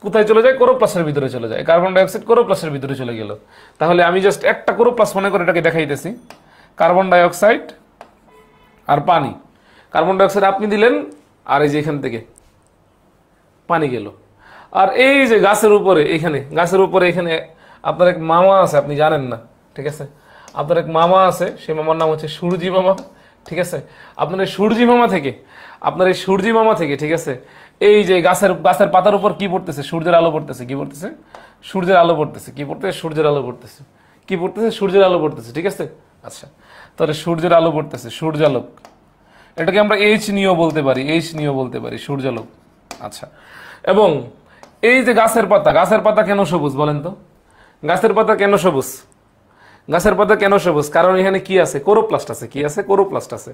Speaker 1: কোথায় চলে যায়? কোরোপ্লাস্টের ভিতরে চলে যায়। কার্বন ডাইঅক্সাইড কোরোপ্লাস্টের ভিতরে চলে গেল। তাহলে আমি জাস্ট একটা কোরোপ্লাস্ট মনে করে এটাকে দেখাইতেছি। কার্বন ডাইঅক্সাইড আর পানি। কার্বন ডাইঅক্সাইড আপনি দিলেন, আর এই যে এখান থেকে পানি গেল। আর এই যে গাছের উপরে এখানে আপনার এক মামা আছে, আপনি জানেন না। ঠিক আছে, আপনার এক মামা আছে, সেই মামার নাম হচ্ছে সূর্যি মামা। ঠিক আছে, আপনার এই সূর্যি মামা থেকে ঠিক আছে, এই যে গাছের পাতার উপর কি পড়তেছে? সূর্যের আলো পড়তেছে। কি পড়তেছে? সূর্যের আলো পড়তেছে। কি পড়তেছে? সূর্যের আলো পড়তেছে। কি পড়তেছে? সূর্যের আলো পড়তেছে। ঠিক আছে, আচ্ছা, তাহলে সূর্যের আলো পড়তেছে, সূর্যালোক। এটাকে আমরা এইচ নিয়েও বলতে পারি, সূর্যালোক। আচ্ছা, এবং এই যে গাছের পাতা কেন সবুজ বলেন তো? গাছের পাতা কেন সবুজ? কারণ এখানে কি আছে? কোরোপ্লাস্ট আছে। কি আছে? কোরোপ্লাস্ট আছে।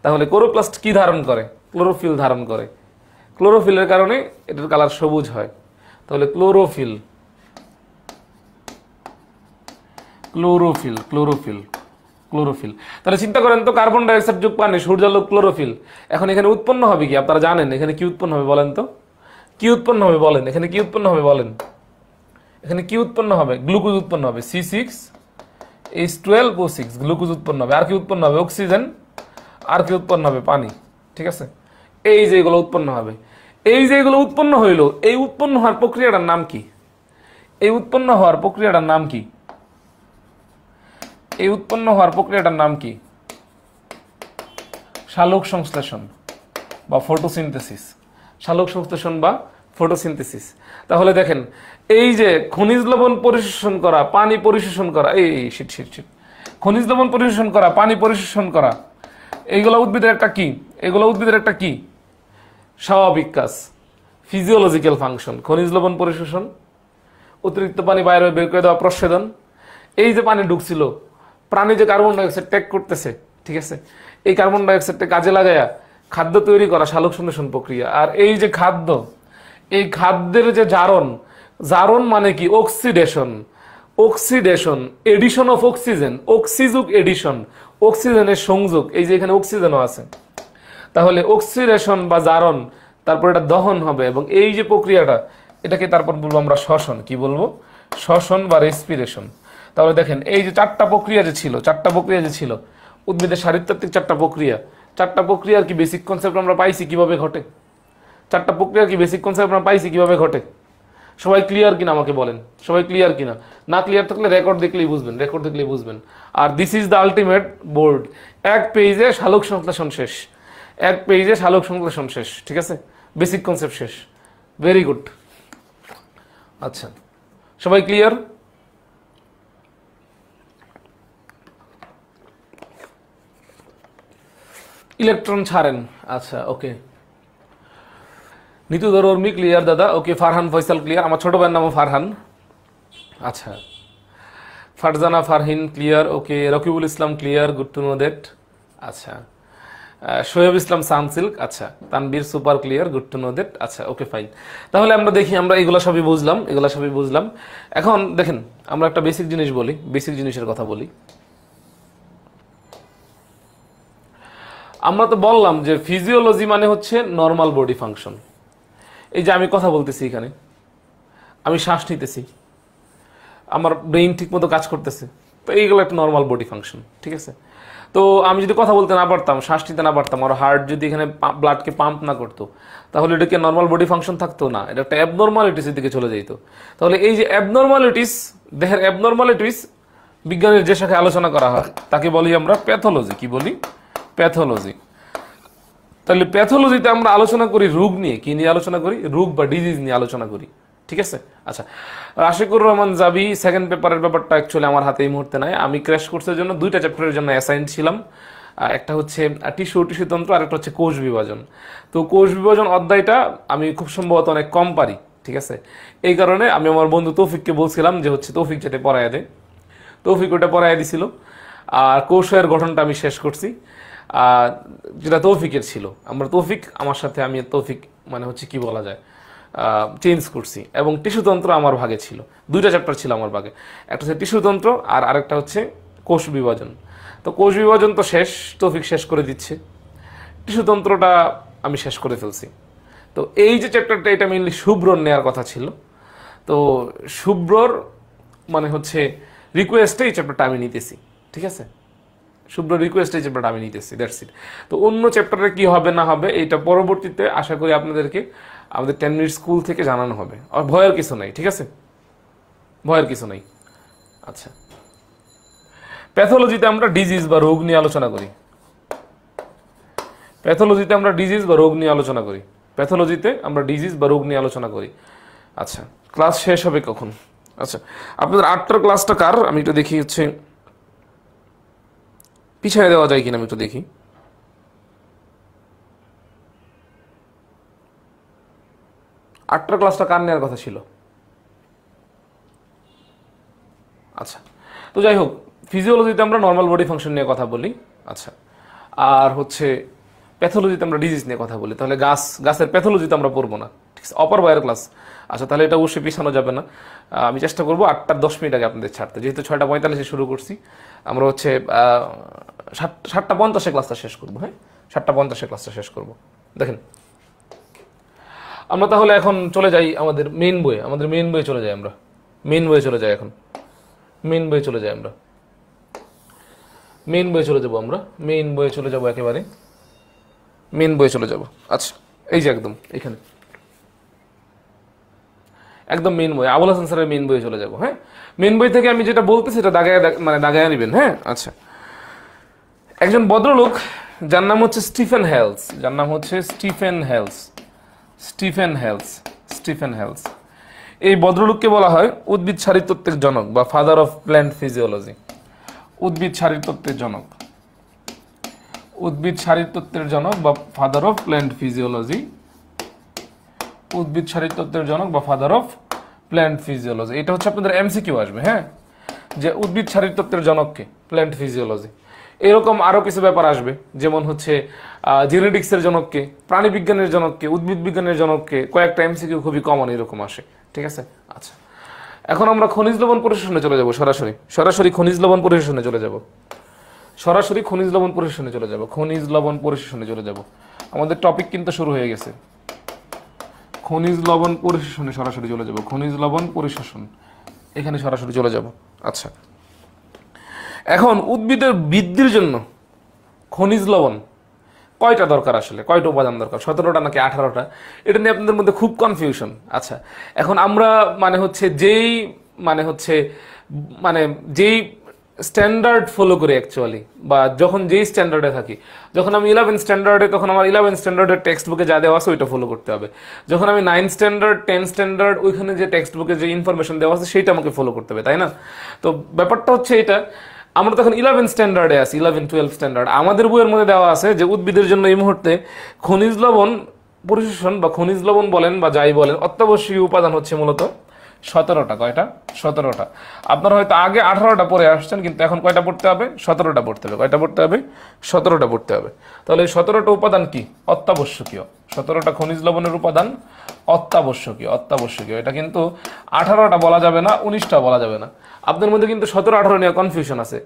Speaker 1: তাহলে কোরোপ্লাস্ট কি ধারণ করে? ক্লোরোফিল ধারণ করে। ক্লোরোফিলের কারণে এটার কালার সবুজ হয়। তাহলে ক্লোরোফিল। তাহলে চিন্তা করেন তো, কার্বন ডাইঅক্সাইড যোগ পানি, সূর্যালোক, ক্লোরোফিল। এখন এখানে উৎপন্ন হবে কি? আপনারা জানেন এখানে কি উৎপন্ন হবে বলেন তো? কি উৎপন্ন হবে বলেন? এখানে কি উৎপন্ন হবে বলেন? এখানে কি উৎপন্ন হবে? গ্লুকোজ উৎপন্ন হবে। C6H12O6 গ্লুকোজ উৎপন্ন হবে। আর কি উৎপন্ন হবে? অক্সিজেন। আর কি উৎপন্ন হবে? পানি। ঠিক আছে, এই যে এগুলো উৎপন্ন হবে, এই যে এগুলো উৎপন্ন হইলো, এই উৎপন্ন হওয়ার প্রক্রিয়াটার নাম কি? এই উৎপন্ন হওয়ার প্রক্রিয়াটার নাম কি? সালোক সংশ্লেষণ বা ফটোসিনথেসিস। তাহলে দেখেন, এই যে খনিজ লবণ পরিশোষণ করা, পানি পরিশোষণ করা, খনিজ লবণ পরিশোষণ করা, পানি পরিশোষণ করা, এইগুলো উদ্ভিদের একটা কি? স্বাভাবিক কাজ, ফিজিওলজিক্যাল ফাংশন। খনিজ লবণ পরিশোষণ, অতিরিক্ত পানি বাইরে বের করে দেওয়া, প্রস্বেদন। এই যে পানি ঢুকছিল, প্রাণী যে কার্বন ডাইঅক্সাইড ত্যাগ করতেছে, ঠিক আছে, এই কার্বন ডাইঅক্সাইডটা কাজে লাগায়া খাদ্য তৈরি করা, সালোক সংশ্লেষণ প্রক্রিয়া। আর এই যে খাদ্য, এই খাদ্যের যে জারণ মানে কি? অক্সিডেশন, এডিশন অফ অক্সিজেন, অক্সিযুগ এডিশন, অক্সিজেনের সংযোগ। এই যে এখানে অক্সিজেনও আছে, তাহলে অক্সিডেশন বা জারণ, তারপর এটা দহন হবে, এবং এই যে প্রক্রিয়াটা, এটাকে তারপর বলবো আমরা শ্বসন। কি বলবো? শ্বসন বা রেসপিরেশন। তাহলে দেখেন, এই যে চারটা প্রক্রিয়া যে ছিল উদ্ভিদের শারীরতাত্ত্বিক চারটা প্রক্রিয়ার কি বেসিক কনসেপ্ট আমরা পাইছি কিভাবে ঘটে? সবাই ক্লিয়ার কিনা আমাকে বলেন, সবাই ক্লিয়ার কিনা? না ক্লিয়ার থাকলে রেকর্ড দেখলেই বুঝবেন, রেকর্ড দেখলেই বুঝবেন। আর this is the ultimate board, এক পেজে সালোক সংশ্লেষণ শেষ, এক পেজে সালোক সংশ্লেষণ শেষ, ঠিক আছে, বেসিক কনসেপ্ট শেষ। Very good. আচ্ছা, সবাই ক্লিয়ার? ইলেকট্রন ছাড়েন, আচ্ছা ওকে। নিতু দরমি ক্লিয়ার দাদা, ওকে। ফারহান ফয়সাল ক্লিয়ার, আমার ছোট ভাইয়ের নামও ফারহান। আচ্ছা, Farzana Farhin clear, okay. Rakibul Islam clear, good to know that. আচ্ছা, শোয়েব ইসলাম সানসিল্ক, আচ্ছা। Tanvir super clear, good to know that. আচ্ছা ওকে ফাইন। তাহলে আমরা দেখি, আমরা এগুলো সবই বুঝলাম, এগুলো সবই বুঝলাম। এখন দেখেন, আমরা একটা বেসিক জিনিস বলি, বেসিক জিনিসের কথা বলি। আমরা তো বললাম যে ফিজিওলজি মানে হচ্ছে নর্মাল বডি ফাংশন। এই যে আমি কথা বলতেছি, এখানে আমি শ্বাস নিতেছি, আমার ব্রেইন ঠিক মতো কাজ করতেছে, তো এইগুলো একটা নর্মাল বডি ফাংশন, ঠিক আছে। তো আমি যদি কথা বলতে না পারতাম, শ্বাস নিতে না পারতাম, আর হার্ট যদি এখানে ব্লাডকে পাম্প না করতো, তাহলে এটা কি নর্মাল বডি ফাংশন থাকতো না, এটা একটা অ্যাবনর্মালিটিসের দিকে চলে যেত। তাহলে এই যে অ্যাবনর্মালিটিস, দেহের অ্যাবনর্মালিটিস বিজ্ঞানের যে শাখায় আলোচনা করা হয় তাকে বলি আমরা প্যাথোলজি। কি বলি? প্যাথোলজি। তাহলে প্যাথোলজিতে আমরা আলোচনা করি রোগ নিয়ে, কি নিয়ে আলোচনা করি? রোগ বা ডিজিজ নিয়ে আলোচনা করি, ঠিক আছে। আচ্ছা, রাশিকুর রহমান জাবি, সেকেন্ড পেপারের ব্যাপারটা অ্যাকচুয়ালি আমার হাতে এই মুহূর্তে নাই। আমি ক্র্যাশ কোর্সের জন্য দুইটা চ্যাপ্টারের জন্য অ্যাসাইন ছিলাম, একটা হচ্ছে টিস্যুতন্ত্র, আর একটা হচ্ছে কোষ বিভাজন। তো কোষ বিভাজন অধ্যায়টা আমি খুব সম্ভবত অনেক কম পারি, ঠিক আছে। এই কারণে আমি আমার বন্ধু তৌফিককে বলছিলাম যে হচ্ছে তৌফিক যেটা পড়ায় দে, তৌফিক ওটা পড়ায় দিছিল। আর কোষের গঠনটা আমি শেষ করছি, যেটা তৌফিকের ছিল। আমরা তৌফিক আমার সাথে, আমি তৌফিক মানে হচ্ছে কি বলা যায়, চেঞ্জ করছি। এবং টিস্যুতন্ত্র আমার ভাগে ছিল, দুইটা চ্যাপ্টার ছিল আমার ভাগে, একটা হচ্ছে টিস্যুতন্ত্র আর আরেকটা হচ্ছে কোষ বিভাজন। তো কোষ বিভাজন তো শেষ, তৌফিক শেষ করে দিচ্ছে, টিস্যুতন্ত্রটা আমি শেষ করে ফেলছি। তো এই যে চ্যাপ্টারটা, এটা মেইনলি শুভ্রর নেওয়ার কথা ছিল। তো শুভ্রর মানে হচ্ছে রিকোয়েস্টে এই চ্যাপ্টারটা আমি নিতেছি, ঠিক আছে। শুভ্র রিকোয়েস্টে চ্যাপ্টারটা আমি নিতেছি, দ্যাটস ইট। তো অন্য চ্যাপ্টারে কি হবে না হবে এটা পরবর্তীতে আশা করি আপনাদেরকে আমাদের 10 মিনিট স্কুল থেকে জানানো হবে। আর ভয়ের কিছু নাই, ঠিক আছে, ভয়ের কিছু নাই। আচ্ছা, প্যাথোলজিতে আমরা ডিজিজ বা রোগ নিয়ে আলোচনা করি, প্যাথোলজিতে আমরা ডিজিজ বা রোগ নিয়ে আলোচনা করি, প্যাথোলজিতে আমরা ডিজিজ বা রোগ নিয়ে আলোচনা করি। আচ্ছা, ক্লাস শেষ হবে কখন? আচ্ছা, আপনাদের 8টার ক্লাসটা কার? আমি একটু দেখি, হচ্ছে পিছায় দেওয়া যায় কিনা আমি একটু দেখি। আটটার ক্লাসটা কার নেওয়ার কথা ছিল? আচ্ছা, তো যাই হোক, ফিজিওলজিতে আমরা নর্মাল বডি ফাংশন নিয়ে কথা বলি। আচ্ছা, আর হচ্ছে প্যাথোলজিতে আমরা ডিজিজ নিয়ে কথা বলি। তাহলে গাছের প্যাথোলজিতে আমরা পড়বো না, ঠিক আছে, অপার বায়ার ক্লাস। আচ্ছা, তাহলে এটা অবশ্যই পিছানো যাবে না। আমি চেষ্টা করবো 8টার 10 মিনিট আগে আপনাদের ছাড়তে, যেহেতু 6:45 শুরু করছি। আমরা হচ্ছে 7:50 ক্লাসটা শেষ করবো। হ্যাঁ, 7:50 ক্লাসটা শেষ করবো। দেখেন, আমরা তাহলে এখন চলে যাই আমাদের মেইন বইয়ে, আমাদের মেইন বইয়ে চলে যাই আমরা, মেইন বইয়ে চলে যাই এখন, মেইন বইয়ে চলে যাই আমরা, মেইন বইয়ে চলে যাবো আমরা, মেইন বইয়ে চলে যাবো, একেবারে মেইন বইয়ে চলে যাবো। আচ্ছা, এই যে একদম এখানে, একদম মেইন বই, আবুল হাসান স্যারের মেইন বইয়ে চলে যাবো। হ্যাঁ, মেইন বই থেকে আমি যেটা বলতেছি সেটা দাগায় নেবেন। হ্যাঁ, আচ্ছা, একজন ভদ্রলোক যার নাম হচ্ছে স্টিফেন হেলস, যার নাম হচ্ছে Stephen Hales, Stephen Hales, Stephen Hales. এই ভদ্রলোককে বলা হয় উদ্ভিদ শারীরতত্ত্বের জনক বা ফাদার অফ প্ল্যান্ট ফিজিওলজি। উদ্ভিদ শারীরতত্ত্বের জনক, উদ্ভিদ শারীরতত্ত্বের জনক বা ফাদার অফ প্ল্যান্ট ফিজিওলজি, উদ্ভিদ শারীরতত্ত্বের জনক বা ফাদার অফ প্ল্যান্ট ফিজিওলজি। এটা হচ্ছে আপনাদের এমসিকিউ আসবে। হ্যাঁ, যে উদ্ভিদ শারীরতত্ত্বের জনককে, প্ল্যান্ট ফিজিওলজি। এরকম আরো কিছু ব্যাপার আসবে, যেমন হচ্ছে জেনেটিক্সের জনককে, প্রাণী বিজ্ঞানের জনককে, উদ্ভিদ বিজ্ঞানের জনককে, কয়েকটা এমসিকিউ খুবই কমন এরকম আসে, ঠিক আছে। আচ্ছা, এখন আমরা খনিজ লবণ পরিশোষণে চলে যাব, সরাসরি সরাসরি খনিজ লবণ পরিশোষণে চলে যাব, সরাসরি খনিজ লবণ পরিশোষণে চলে যাব, খনিজ লবণ পরিশোষণে চলে যাব। আমাদের টপিক কিন্তু শুরু হয়ে গেছে, খনিজ লবণ পরিশোষণে সরাসরি চলে যাব, খনিজ লবণ পরিশোষণ, এখানে সরাসরি চলে যাব। আচ্ছা, এখন উদ্ভিদের বৃদ্ধির জন্য খনিজ লবণ কয়টা দরকার আসলে, কয়টা উপাদান দরকার, 17টা নাকি 18টা, এটা নিয়ে আপনাদের মধ্যে খুব কনফিউশন। আচ্ছা, এখন আমরা মানে যেই স্ট্যান্ডার্ড ফলো করি অ্যাকচুয়ালি, বা যখন যেই স্ট্যান্ডার্ডে থাকি, যখন আমি 11 স্ট্যান্ডার্ডে, তখন আমার 11 স্ট্যান্ডার্ডের টেক্সট বুকে যা দেওয়া আছে ওইটা ফলো করতে হবে। যখন আমি 9 স্ট্যান্ডার্ড, 10 স্ট্যান্ডার্ড, ওইখানে যে টেক্সট বুকে যে ইনফরমেশন দেওয়া আছে সেইটা আমাকে ফলো করতে হবে, তাই না? তো ব্যাপারটা হচ্ছে এটা, আমরা তখন 11 স্ট্যান্ডার্ডে আছি, 11-12 স্ট্যান্ডার্ড। আমাদের বইয়ের মধ্যে দেওয়া আছে যে উদ্ভিদের জন্য এই মুহূর্তে খনিজ লবণ পরিশোষণ বা খনিজ লবণ বলেন বা যাই বলেন, অত্যাবশ্যকীয় উপাদান হচ্ছে মূলত 17টা। কয়টা? 17টা। আপনারা হয়তো আগে 18টা পড়ে আসছেন, কিন্তু এখন কয়টা পড়তে হবে? 17টা পড়তে হবে। কয়টা পড়তে হবে? 17টা পড়তে হবে। তাহলে এই 17টা উপাদান কি? অত্যাবশ্যকীয়। 17টা খনিজ লবণের উপাদান অত্যাবশ্যকীয়। এটা কিন্তু 18টা বলা যাবে না, 19টা বলা যাবে না। আপনার মধ্যে কিন্তু 17-18 নিয়ে কনফিউশন আছে।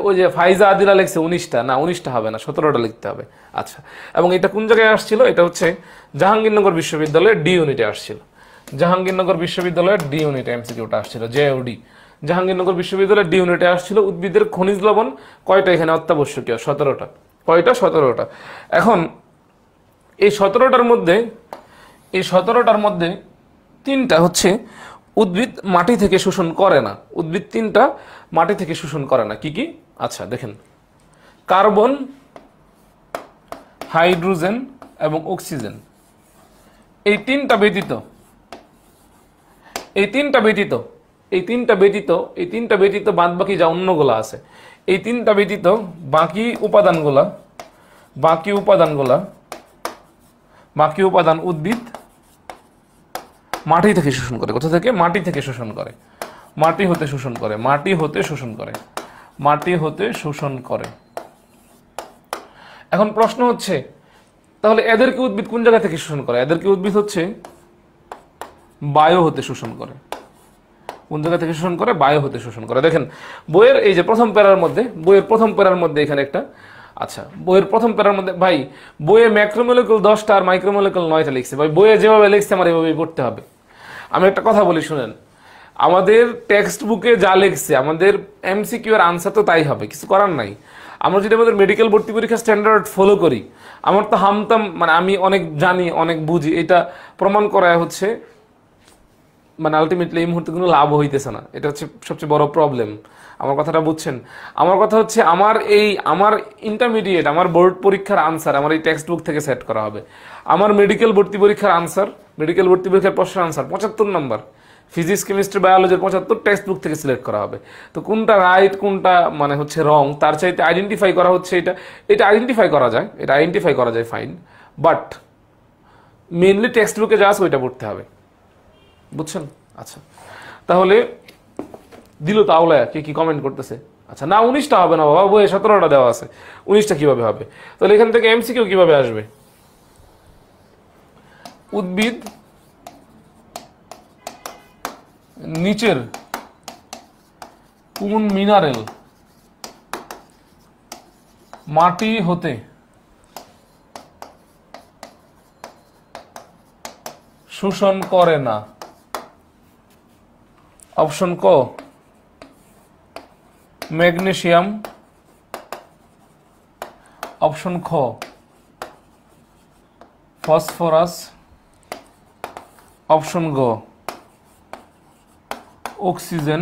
Speaker 1: ওই যে ফাইজা আদিলা লিখছে 19টা, না 19টা হবে না, 17টা লিখতে হবে। আচ্ছা, এবং এটা কোন জায়গায় আসছিল? এটা হচ্ছে জাহাঙ্গীরনগর বিশ্ববিদ্যালয়ের ডি ইউনিটে আসছিল। জাহাঙ্গীরনগর বিশ্ববিদ্যালয়ের ডি ইউনিটে এমসিকিউটা আসছিল, জেওডি। জাহাঙ্গীরনগর বিশ্ববিদ্যালয়ের ডি ইউনিটে আসছিল উদ্ভিদের খনিজ লবণ কয়টা এখানে অত্যাবশ্যকীয়? 17টা। কয়টা? 17টা। এখন এই 17টার মধ্যে 3টা হচ্ছে উদ্ভিদ মাটি থেকে শোষণ করে না। উদ্ভিদ 3টা মাটি থেকে শোষণ করে না। কি কি? আচ্ছা দেখেন, কার্বন, হাইড্রোজেন এবং অক্সিজেন। এই তিনটা ব্যতীত বাদ বাকি যা অন্যগুলা আছে, এই তিনটা ব্যতীত বাকি উপাদান উদ্ভিদ মাটি থেকে শোষণ করে। কোথা থেকে? মাটি থেকে শোষণ করে। মাটি হতে শোষণ করে। এখন প্রশ্ন হচ্ছে, তাহলে এদেরকে উদ্ভিদ কোন জায়গা থেকে শোষণ করে? এদেরকে উদ্ভিদ হচ্ছে বায়ু হতে শোষণ করে। কোন জায়গা থেকে শোষণ করে? বায়ু হতে শোষণ করে। দেখেন বইয়ের এই যে প্রথম প্যারার মধ্যে এখানে একটা, আচ্ছা বইয়ের প্রথম প্যারার মধ্যে, ভাই বইয়ে ম্যাক্রোমোলিকুল 10টা আর মাইক্রোমোলিকুল 9টা লিখছে। ভাই বইয়ে যেভাবে লিখছে আমার এভাবেই পড়তে হবে। আমি একটা কথা বলি শুনেন, আমাদের টেক্সট বুকে যা লিখছে, আমাদের এমসিকিউ এর আনসার তো তাই হবে, কিছু করার নাই। আমরা যদি আমাদের মেডিকেল ভর্তি পরীক্ষার স্ট্যান্ডার্ড ফলো করি, আমার তো হামতাম, মানে আমি অনেক জানি, অনেক বুঝি, এটা প্রমাণ করা হচ্ছে মানে আলটিমেটলি এই মুহূর্তে কোনো লাভ হইতেছে না। এটা হচ্ছে সবচেয়ে বড় প্রবলেম। আমার কথাটা বুঝছেন? আমার কথা হচ্ছে আমার ইন্টারমিডিয়েট, আমার বোর্ড পরীক্ষার আনসার আমার এই টেক্সট বুক থেকে সেট করা হবে। আমার মেডিকেল ভর্তি পরীক্ষার প্রশ্নের আনসার 75 নম্বর, ফিজিক্স, কেমিস্ট্রি, বায়োলজির 75 টেক্সট বুক থেকে সিলেক্ট করা হবে। তো কোনটা রাইট, কোনটা মানে হচ্ছে রং, তার চাইতে আইডেন্টিফাই করা হচ্ছে এটা আইডেন্টিফাই করা যায়, ফাইন, বাট মেইনলি টেক্সট বুকে যা আছে ওইটা পড়তে হবে, বুঝছেন? আচ্ছা, তাহলে দিল তাওলায় কি কমেন্ট করতেছে? আচ্ছা, না 19টা হবে না বাবা, বইয়ে 17টা দেওয়া আছে, 19টা কিভাবে হবে? তাহলে এখান থেকে এমসিকিউ কিভাবে আসবে? উদ্ভিদ নিচের কোন মিনারেল মাটি হতে শোষণ করে না? অপশন ক ম্যাগনেসিয়াম, অপশন খ ফসফরাস, অপশন গ অক্সিজেন,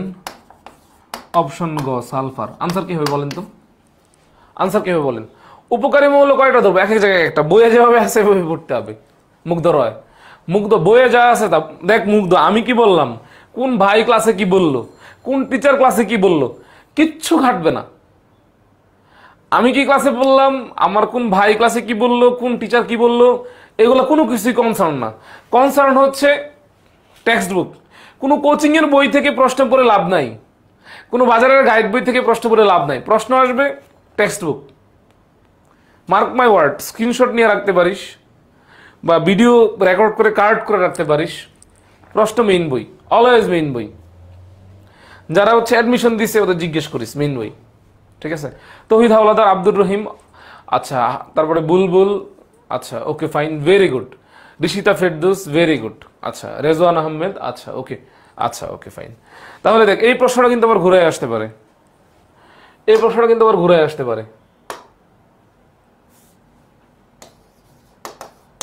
Speaker 1: অপশন গ সালফার। আনসার কি হবে বলেন তো? উপকারী মৌল কয়টা দেবো? এক এক জায়গায় একটা, বইয়ে যেভাবে আছে সেভাবে পড়তে হবে। মুগ্ধ বইয়ে যা আছে তা দেখ। মুগ্ধ আমি কি বললাম, কোন ভাই ক্লাসে কি বললো, কোন টিচার ক্লাসে কি বললো, কিচ্ছু ঘাটবে না। আমি কি ক্লাসে বললাম, আমার কোন ভাই ক্লাসে কি বললো, কোন টিচার কি বললো, এগুলো কোনো কিছুই কনসার্ন না। কনসার্ন হচ্ছে টেক্সট বুক। কোনো কোচিং এর বই থেকে প্রশ্ন পড়ে লাভ নাই, কোনো বাজারের গাইড বই থেকে প্রশ্ন পড়ে লাভ নাই। প্রশ্ন আসবে text book. Mark my word, screenshot নিয়ে রাখতে পারিস বা ভিডিও রেকর্ড করে কার্ড করে রাখতে পারিস। প্রশ্ন মেইন বই, অলওয়েজ মেইন বই। যারা হচ্ছে অ্যাডমিশন দিছে ওদের জিজ্ঞেস করিস, মেইন বই। ঠিক আছে? তৌহিদ হাওলাদার, আব্দুর রহিম, আচ্ছা, তারপরে বুলবুল, আচ্ছা okay fine, very good. Rishita Ferdous, very good. আচ্ছা, রেজওয়ান আহমেদ, আচ্ছা ওকে, আচ্ছা ওকে ফাইন। তাহলে দেখ, এই প্রশ্নটা কিন্তু আবার ঘুরে আসতে পারে।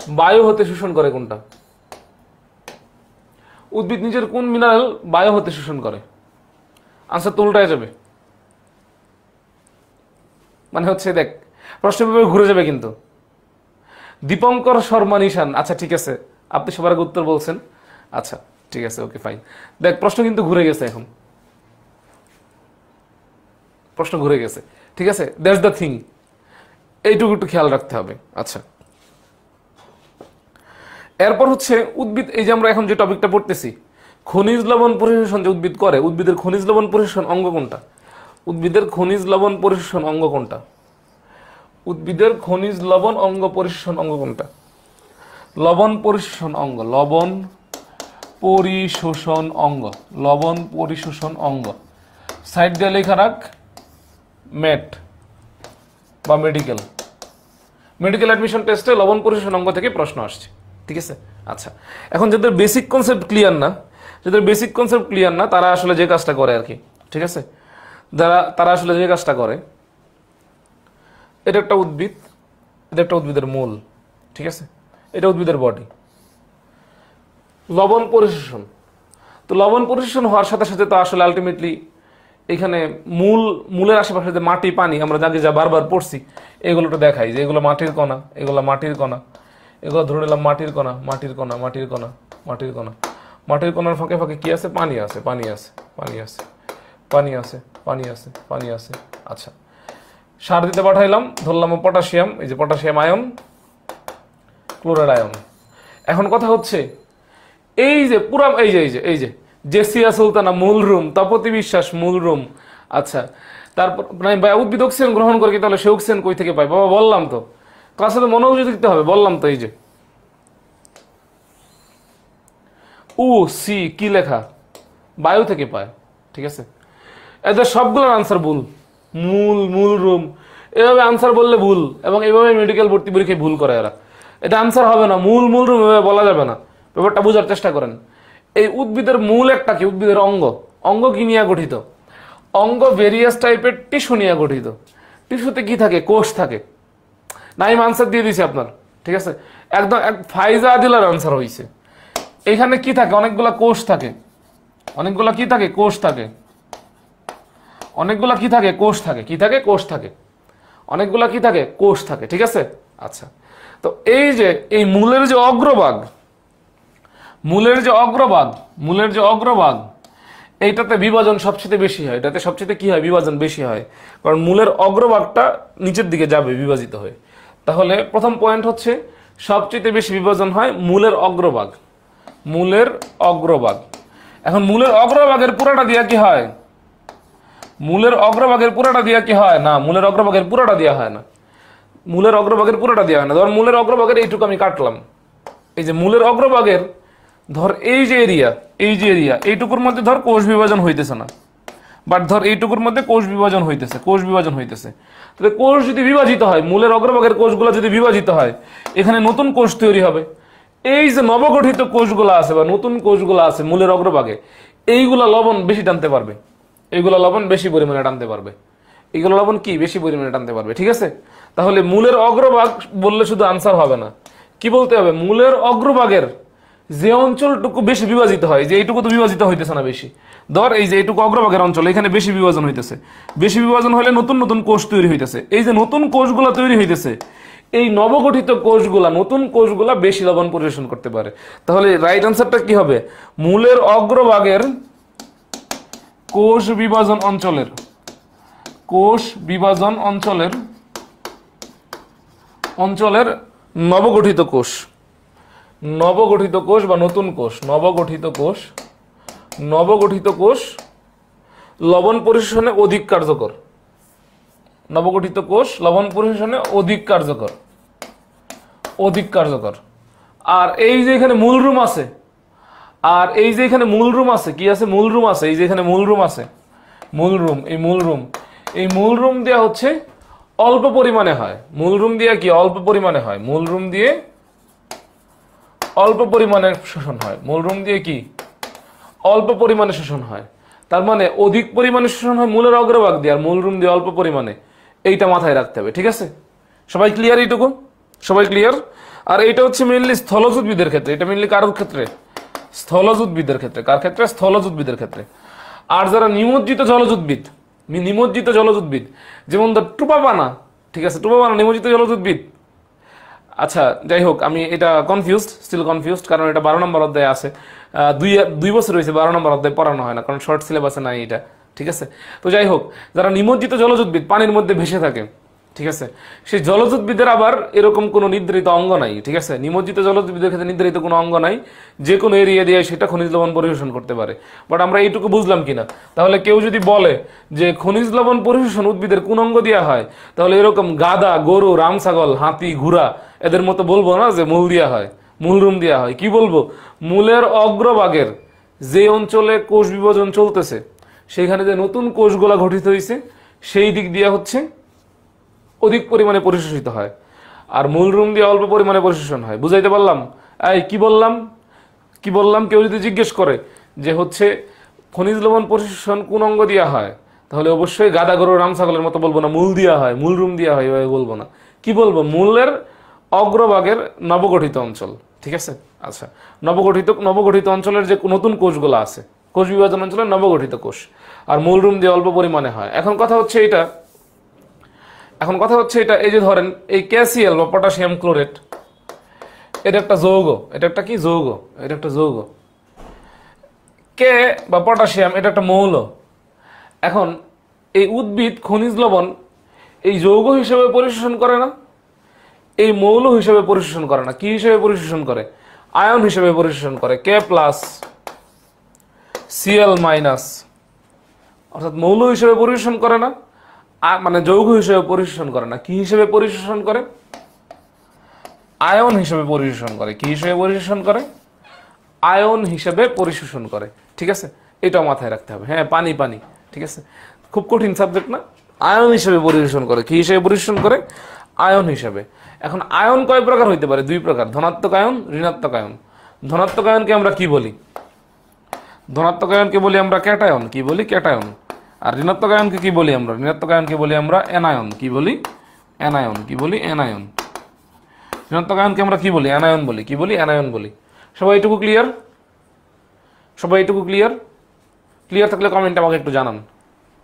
Speaker 1: বায়ু হতে শোষণ করে কোনটা? উদ্ভিদ নিজের কোন মিনারেল বায়ু হতে শোষণ করে? আনসার তো উল্টায় যাবে, মানে হচ্ছে দেখ প্রশ্ন ঘুরে যাবে কিন্তু। দীপঙ্কর শর্মা নিশান, আচ্ছা ঠিক আছে, আপনি সবার আগে উত্তর বলছেন, আচ্ছা ঠিক আছে, ওকে ফাইন। দেখ প্রশ্ন কিন্তু ঘুরে গেছে, এখন প্রশ্ন ঘুরে গেছে, ঠিক আছে, দ্যাটস দ্য থিং, এইটুকু একটু খেয়াল রাখতে হবে। আচ্ছা, এরপর হচ্ছে উদ্ভিদ, এই যে আমরা এখন যে টপিকটা পড়তেছি, খনিজ লবণ পরিশোষণ যে উদ্ভিদ করে, উদ্ভিদের খনিজ লবণ পরিশোষণ অঙ্গ কোনটা? উদ্ভিদের খনিজ লবণ পরিশোষণ অঙ্গ কোনটা? উদ্ভিদের খনিজ লবণ অঙ্গ পরিশোষণ অঙ্গ কোনটা? লবণ পরিশোষণ অঙ্গ, লবণ পরিশোষণ অঙ্গ, লবণ পরিশোষণ অঙ্গ, সাইড দিয়ে লেখা রাখ মেট বা মেডিকেল। মেডিকেল অ্যাডমিশন টেস্টে লবণ পরিশোষণ অঙ্গ থেকে প্রশ্ন আসছে, ঠিক আছে। আচ্ছা, এখন যাদের বেসিক কনসেপ্ট ক্লিয়ার না, যাদের বেসিক কনসেপ্ট ক্লিয়ার না, তারা আসলে যে কাজটা করে আর কি, ঠিক আছে, তারা আসলে যে কাজটা করে, এটা একটা উদ্ভিদ, এটা একটা উদ্ভিদের মূল, ঠিক আছে, এটা উদ্ভিদের বডি, লবণ পরিশোষণ। তো লবণ পরিশোষণ হওয়ার সাথে সাথে তো আসলে আলটিমেটলি এখানে মূলের আশেপাশে যে মাটি পানি আমরা যাকে যা বারবার পড়ছি, এগুলোটা দেখাই যে এগুলো মাটির কণা, এগুলো মাটির কণা, এগুলো ধরে নিলাম মাটির কণা, মাটির কণা, মাটির কণা, মাটির কণা, মাটির কণার ফাঁকে ফাঁকে কি আছে? পানি আছে, পানি আছে, পানি আছে, পানি আছে, পানি আছে, পানি আছে। আচ্ছা, সার দিতে পাঠাইলাম, ধরলাম পটাশিয়াম, এই যে পটাশিয়াম আয়ন, ক্লোরাইড আয়ন। এখন কথা হচ্ছে এই যে পুরা এই যে জেসিয়া সুলতানা মূল রুম, তপতি বিশ্বাস মূল রুম, আচ্ছা, তারপর উদ্ভিদ অক্সিজেন গ্রহণ করে কি, তাহলে সে অক্সিজেন কই থেকে পায়? বাবা বললাম তো, ক্লাসে তো মনোযোগ দিতে হবে, বললাম তো। এই যে সি কি লেখা? বায়ু থেকে পায়, ঠিক আছে। এদের সবগুলোর আনসার ভুল, মূল রুম, এভাবে আনসার বললে ভুল, এবং এভাবে মেডিকেল ভর্তি পরীক্ষায় ভুল করে এরা। এটা আনসার হবে না, মূল রুম এভাবে বলা যাবে না, ব্যাপারটা বোঝার চেষ্টা করেন। এই উদ্ভিদের মূল একটা কি? উদ্ভিদের অঙ্গ, অঙ্গ কি নিয়ে গঠিত? অঙ্গ ভেরিয়াস টাইপের টিস্যু নিয়ে গঠিত। টিস্যুতে কি থাকে? কোষ থাকে। নাইম আনসার দিয়ে দিয়েছে আপনার, ঠিক আছে, একদম ফাইজা আদিলার আনসার হয়েছে। এখানে কি থাকে? অনেকগুলা কোষ থাকে, অনেকগুলা কি থাকে? কোষ থাকে, অনেকগুলা কি থাকে? কোষ থাকে, কি থাকে? কোষ থাকে, অনেকগুলা কি থাকে? কোষ থাকে, ঠিক আছে। আচ্ছা, তো এই যে এই মূলের যে অগ্রভাগ, মূলের যে অগ্রভাগ, এইটাতে বিভাজন সবচেয়ে বেশি হয়, এটাতে সবচেয়ে কি হয়? বিভাজন বেশি হয়, কারণ মূলের অগ্রভাগটা নিচের দিকে যাবে বিভাজিত হয়ে। তাহলে প্রথম পয়েন্ট হচ্ছে সবচেয়ে বেশি বিভাজন হয় মূলের অগ্রভাগ, মূলের অগ্রভাগ। এখন মূলের অগ্রভাগের পুরাটা দিয়া কি হয়? মূলের অগ্রভাগের পুরাটা দিয়া কি হয়? না, মূলের অগ্রভাগের পুরাটা দেওয়া হয় না, মূলের অগ্রভাগের পুরাটা দেওয়া হয় না। ধর মূলের অগ্রভাগের এইটুকু আমি কাটলাম, এই যে মূলের অগ্রভাগের ধর এই যে এরিয়া, এইটুকুর মধ্যে ধর কোষ বিভাজন হইতেছে না, বাট ধর এইটুকুর মধ্যে কোষ বিভাজন হইতেছে। তাহলে কোষ যদি বিভাজিত হয়, মূলের অগ্রভাগের কোষগুলো যদি বিভাজিত হয়, এখানে নতুন কোষ তৈরি হবে। এই যে নবগঠিত কোষগুলো আছে বা নতুন কোষগুলো আছে মূলের অগ্রভাগে, এইগুলা লবণ বেশি টানতে পারবে, এইগুলা লবণ বেশি পরিমাণে টানতে পারবে, এইগুলো লবণ কি বেশি পরিমাণে টানতে পারবে, ঠিক আছে। তাহলে মূলের অগ্রভাগ বললে শুধু আনসার হবে না, কি বলতে হবে? মূলের অগ্রভাগের যে অঞ্চলটুকু বেশি বিভাজিত হয়, যে এইটুকু তো বিভাজিত হইতেছে না বেশি, ধর এই যে এইটুকু অগ্রভাগের অঞ্চল, এখানে বেশি বিভাজন হইতেছে, বেশি বিভাজন হলে নতুন নতুন কোষ তৈরি হইতেছে। এই যে নতুন কোষগুলা তৈরি হইতেছে, এই নবগঠিত কোষগুলা, নতুন কোষগুলা বেশি লবণ পরিশোষণ করতে পারে। তাহলে রাইট আনসারটা কি হবে? মূলের অগ্রভাগের কোষ বিভাজন অঞ্চলের, কোষ বিভাজন অঞ্চলের নবগঠিত কোষ, নবগঠিত কোষ বা নতুন কোষ, নবগঠিত কোষ লবণ পরিশোষণে অধিক কার্যকর, নবগঠিত কোষ লবণ পরিশোষণে অধিক কার্যকর। আর এই যে এখানে মূলরুম আছে, কি আছে? মূলরুম আছে, এই যে এখানে মূলরুম আছে, এই মূলরুম দেয়া হচ্ছে অল্প পরিমাণে হয়, মূলরুম দিয়ে কি অল্প পরিমাণে হয়, মূলরুম দিয়ে অল্প পরিমাণে শোষণ হয়, মূলরুম দিয়ে কি অল্প পরিমাণে শোষণ হয়। তার মানে অধিক পরিমাণে শোষণ হয় মূলের অগ্রভাগ দিয়ে, আর মূলরুম দিয়ে অল্প পরিমাণে, এইটা মাথায় রাখতে হবে, ঠিক আছে। সবাই ক্লিয়ার এইটুকু? সবাই ক্লিয়ার? আর এটা হচ্ছে মেইনলি স্থলজ উদ্ভিদের ক্ষেত্রে, এটা মেইনলি কারোর ক্ষেত্রে, স্থলজ উদ্ভিদের ক্ষেত্রে। কার ক্ষেত্রে? স্থলজ উদ্ভিদের ক্ষেত্রে। আর যারা নিমজ্জিত জলজ উদ্ভিদ, নিমজ্জিত জলজ উদ্ভিদ, যেমন ধর টুপাপানা, ঠিক আছে, টুপাপানা নিমজ্জিত জলজ উদ্ভিদ। আচ্ছা যাই হোক, আমি এটা স্টিল কনফিউজড, কারণ এটা 12 নম্বর অধ্যায়ে আছে। দুই বছর হয়েছে 12 নম্বর অধ্যায় পড়ানো হয় না, কারণ শর্ট সিলেবাসে নাই এটা, ঠিক আছে। তো যাই হোক, যারা নিমজ্জিত জলজ উদ্ভিদ, পানির মধ্যে ভেসে থাকে, ঠিক আছে, সেই জলজ উদ্ভিদের আবার এরকম কোনো নির্ধারিত অঙ্গ নাই, ঠিক আছে। নিমজ্জিত জলজ উদ্ভিদের ক্ষেত্রে নির্ধারিত কোনো অঙ্গ নাই, যে কোনো এরিয়া দিয়ে সেটা খনিজ লবণ পরিশোষণ করতে পারে। বাট আমরা এইটুকু বুঝলাম কিনা? তাহলে কেউ যদি বলে যে খনিজ লবণ পরিশোষণ উদ্ভিদের কোন অঙ্গ দেওয়া হয়, তাহলে এরকম গাধা, গরু, রাম ছাগল, হাতি, ঘোড়া এদের মতো বলবো না যে মূল দেওয়া হয়, মূলরুম দেওয়া হয়। কি বলবো? মূলের অগ্রভাগের যে অঞ্চলে কোষ বিভাজন চলতেছে, সেইখানে যে নতুন কোষগুলা গঠিত হয়েছে, সেই দিক দিয়ে হচ্ছে অধিক পরিমাণে পরিশোষিত হয়, আর মূল রুম দিয়ে অল্প পরিমাণে পরিশোষণ হয়। বুঝাইতে পারলাম? এই কি বললাম? কেউ যদি জিজ্ঞেস করে যে হচ্ছে খনিজ লবণ পরিশোষণ কোন অঙ্গ দেওয়া হয়, তাহলে অবশ্যই গাদা গরু রাম ছাগলের মতো বলবো না মূল দেওয়া হয়, মূল রুম দেওয়া হয়, এভাবে বলবো না। কি বলবো? মূলের অগ্রভাগের নবগঠিত অঞ্চল, ঠিক আছে। আচ্ছা, নবগঠিত অঞ্চলের যে নতুন কোষগুলো আছে, কোষ বিভাজন অঞ্চলের নবগঠিত কোষ, আর মূল রুম দিয়ে অল্প পরিমাণে হয়। এখন কথা হচ্ছে এটা, এই যে ধরেন এই ক্যালসিয়াম বা পটাশিয়াম ক্লোরেট, এটা একটা যৌগ, এটা একটা কি যৌগ? এটা একটা যৌগ। কে বা পটাশিয়াম এটা একটা মৌল। এখন এই উদ্ভিদ খনিজ লবণ এই যৌগ হিসেবে পরিশোষণ করে না, এই মৌল হিসেবে পরিশোষণ করে না। কি হিসেবে পরিশোষণ করে? আয়ন হিসেবে পরিশোষণ করে, K+, Cl-, অর্থাৎ মৌল হিসেবে পরিশোষণ করে না, মানে যৌগ হিসেবে পরিশোষণ করে না। কি হিসেবে পরিশোষণ করে? আয়ন হিসেবে পরিশোষণ করে। কি হিসেবে পরিশোষণ করে? আয়ন হিসেবে পরিশোষণ করে, ঠিক আছে। এটাও মাথায় রাখতে হবে। হ্যাঁ, পানি, ঠিক আছে, খুব কঠিন সাবজেক্ট না। আয়ন হিসেবে পরিশোষণ করে। কি হিসেবে পরিশোষণ করে? আয়ন হিসেবে। এখন আয়ন কয় প্রকার হইতে পারে? 2 প্রকার, ধনাত্মক আয়ন, ঋণাত্মক আয়ন। ধনাত্মক আয়নকে আমরা কি বলি? ধনাত্মক আয়নকে বলি আমরা ক্যাটায়ন। কি বলি? ক্যাটায়ন। আর ঋণাত্মক আয়নকে কি বলি আমরা? ঋণাত্মক আয়নকে বলি আমরা অ্যানায়ন। কি বলি? অ্যানায়ন। কি বলি? অ্যানায়ন। ঋণাত্মক আয়নকে আমরা কি বলি? অ্যানায়ন বলি। কি বলি? অ্যানায়ন বলি। সবাই এটুকু ক্লিয়ার? ক্লিয়ার থাকলে কমেন্ট আমাকে একটু জানান।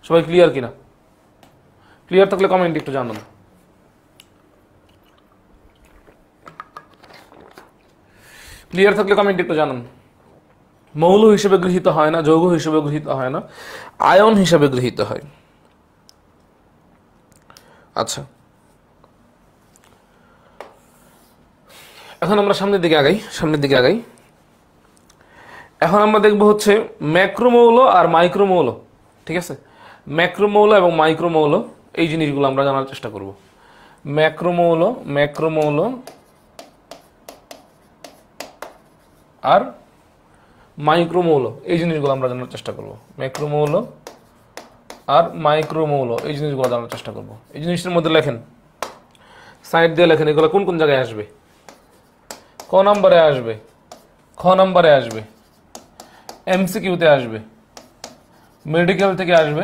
Speaker 1: সবাই ক্লিয়ার কিনা? ক্লিয়ার থাকলে কমেন্ট একটু জানান। ক্লিয়ার থাকলে কমেন্ট একটু জানান। মৌল হিসেবে গৃহীত হয় না, যৌগ হিসেবে গৃহীত হয় না, আয়ন হিসেবে গৃহীত হয়। আচ্ছা, এখন আমরা সামনের দিকে আগাই। এখন আমরা দেখব হচ্ছে ম্যাক্রোমৌল আর মাইক্রোমৌল, ঠিক আছে। ম্যাক্রোমৌল এবং মাইক্রোমৌল, এই জিনিসগুলো আমরা জানার চেষ্টা করব। ম্যাক্রোমৌল আর মাইক্রোমৌল, এই জিনিসগুলো আমরা জানার চেষ্টা করব। ম্যাক্রোমৌল আর মাইক্রোমৌল, এই জিনিসগুলো জানার চেষ্টা করব। এই জিনিসের মধ্যে লেখেন, সাইড দিয়ে লেখেন, এগুলো কোন কোন জায়গায় আসবে। ক নম্বরে আসবে, এমসিকিউতে আসবে, মেডিকেল থেকে আসবে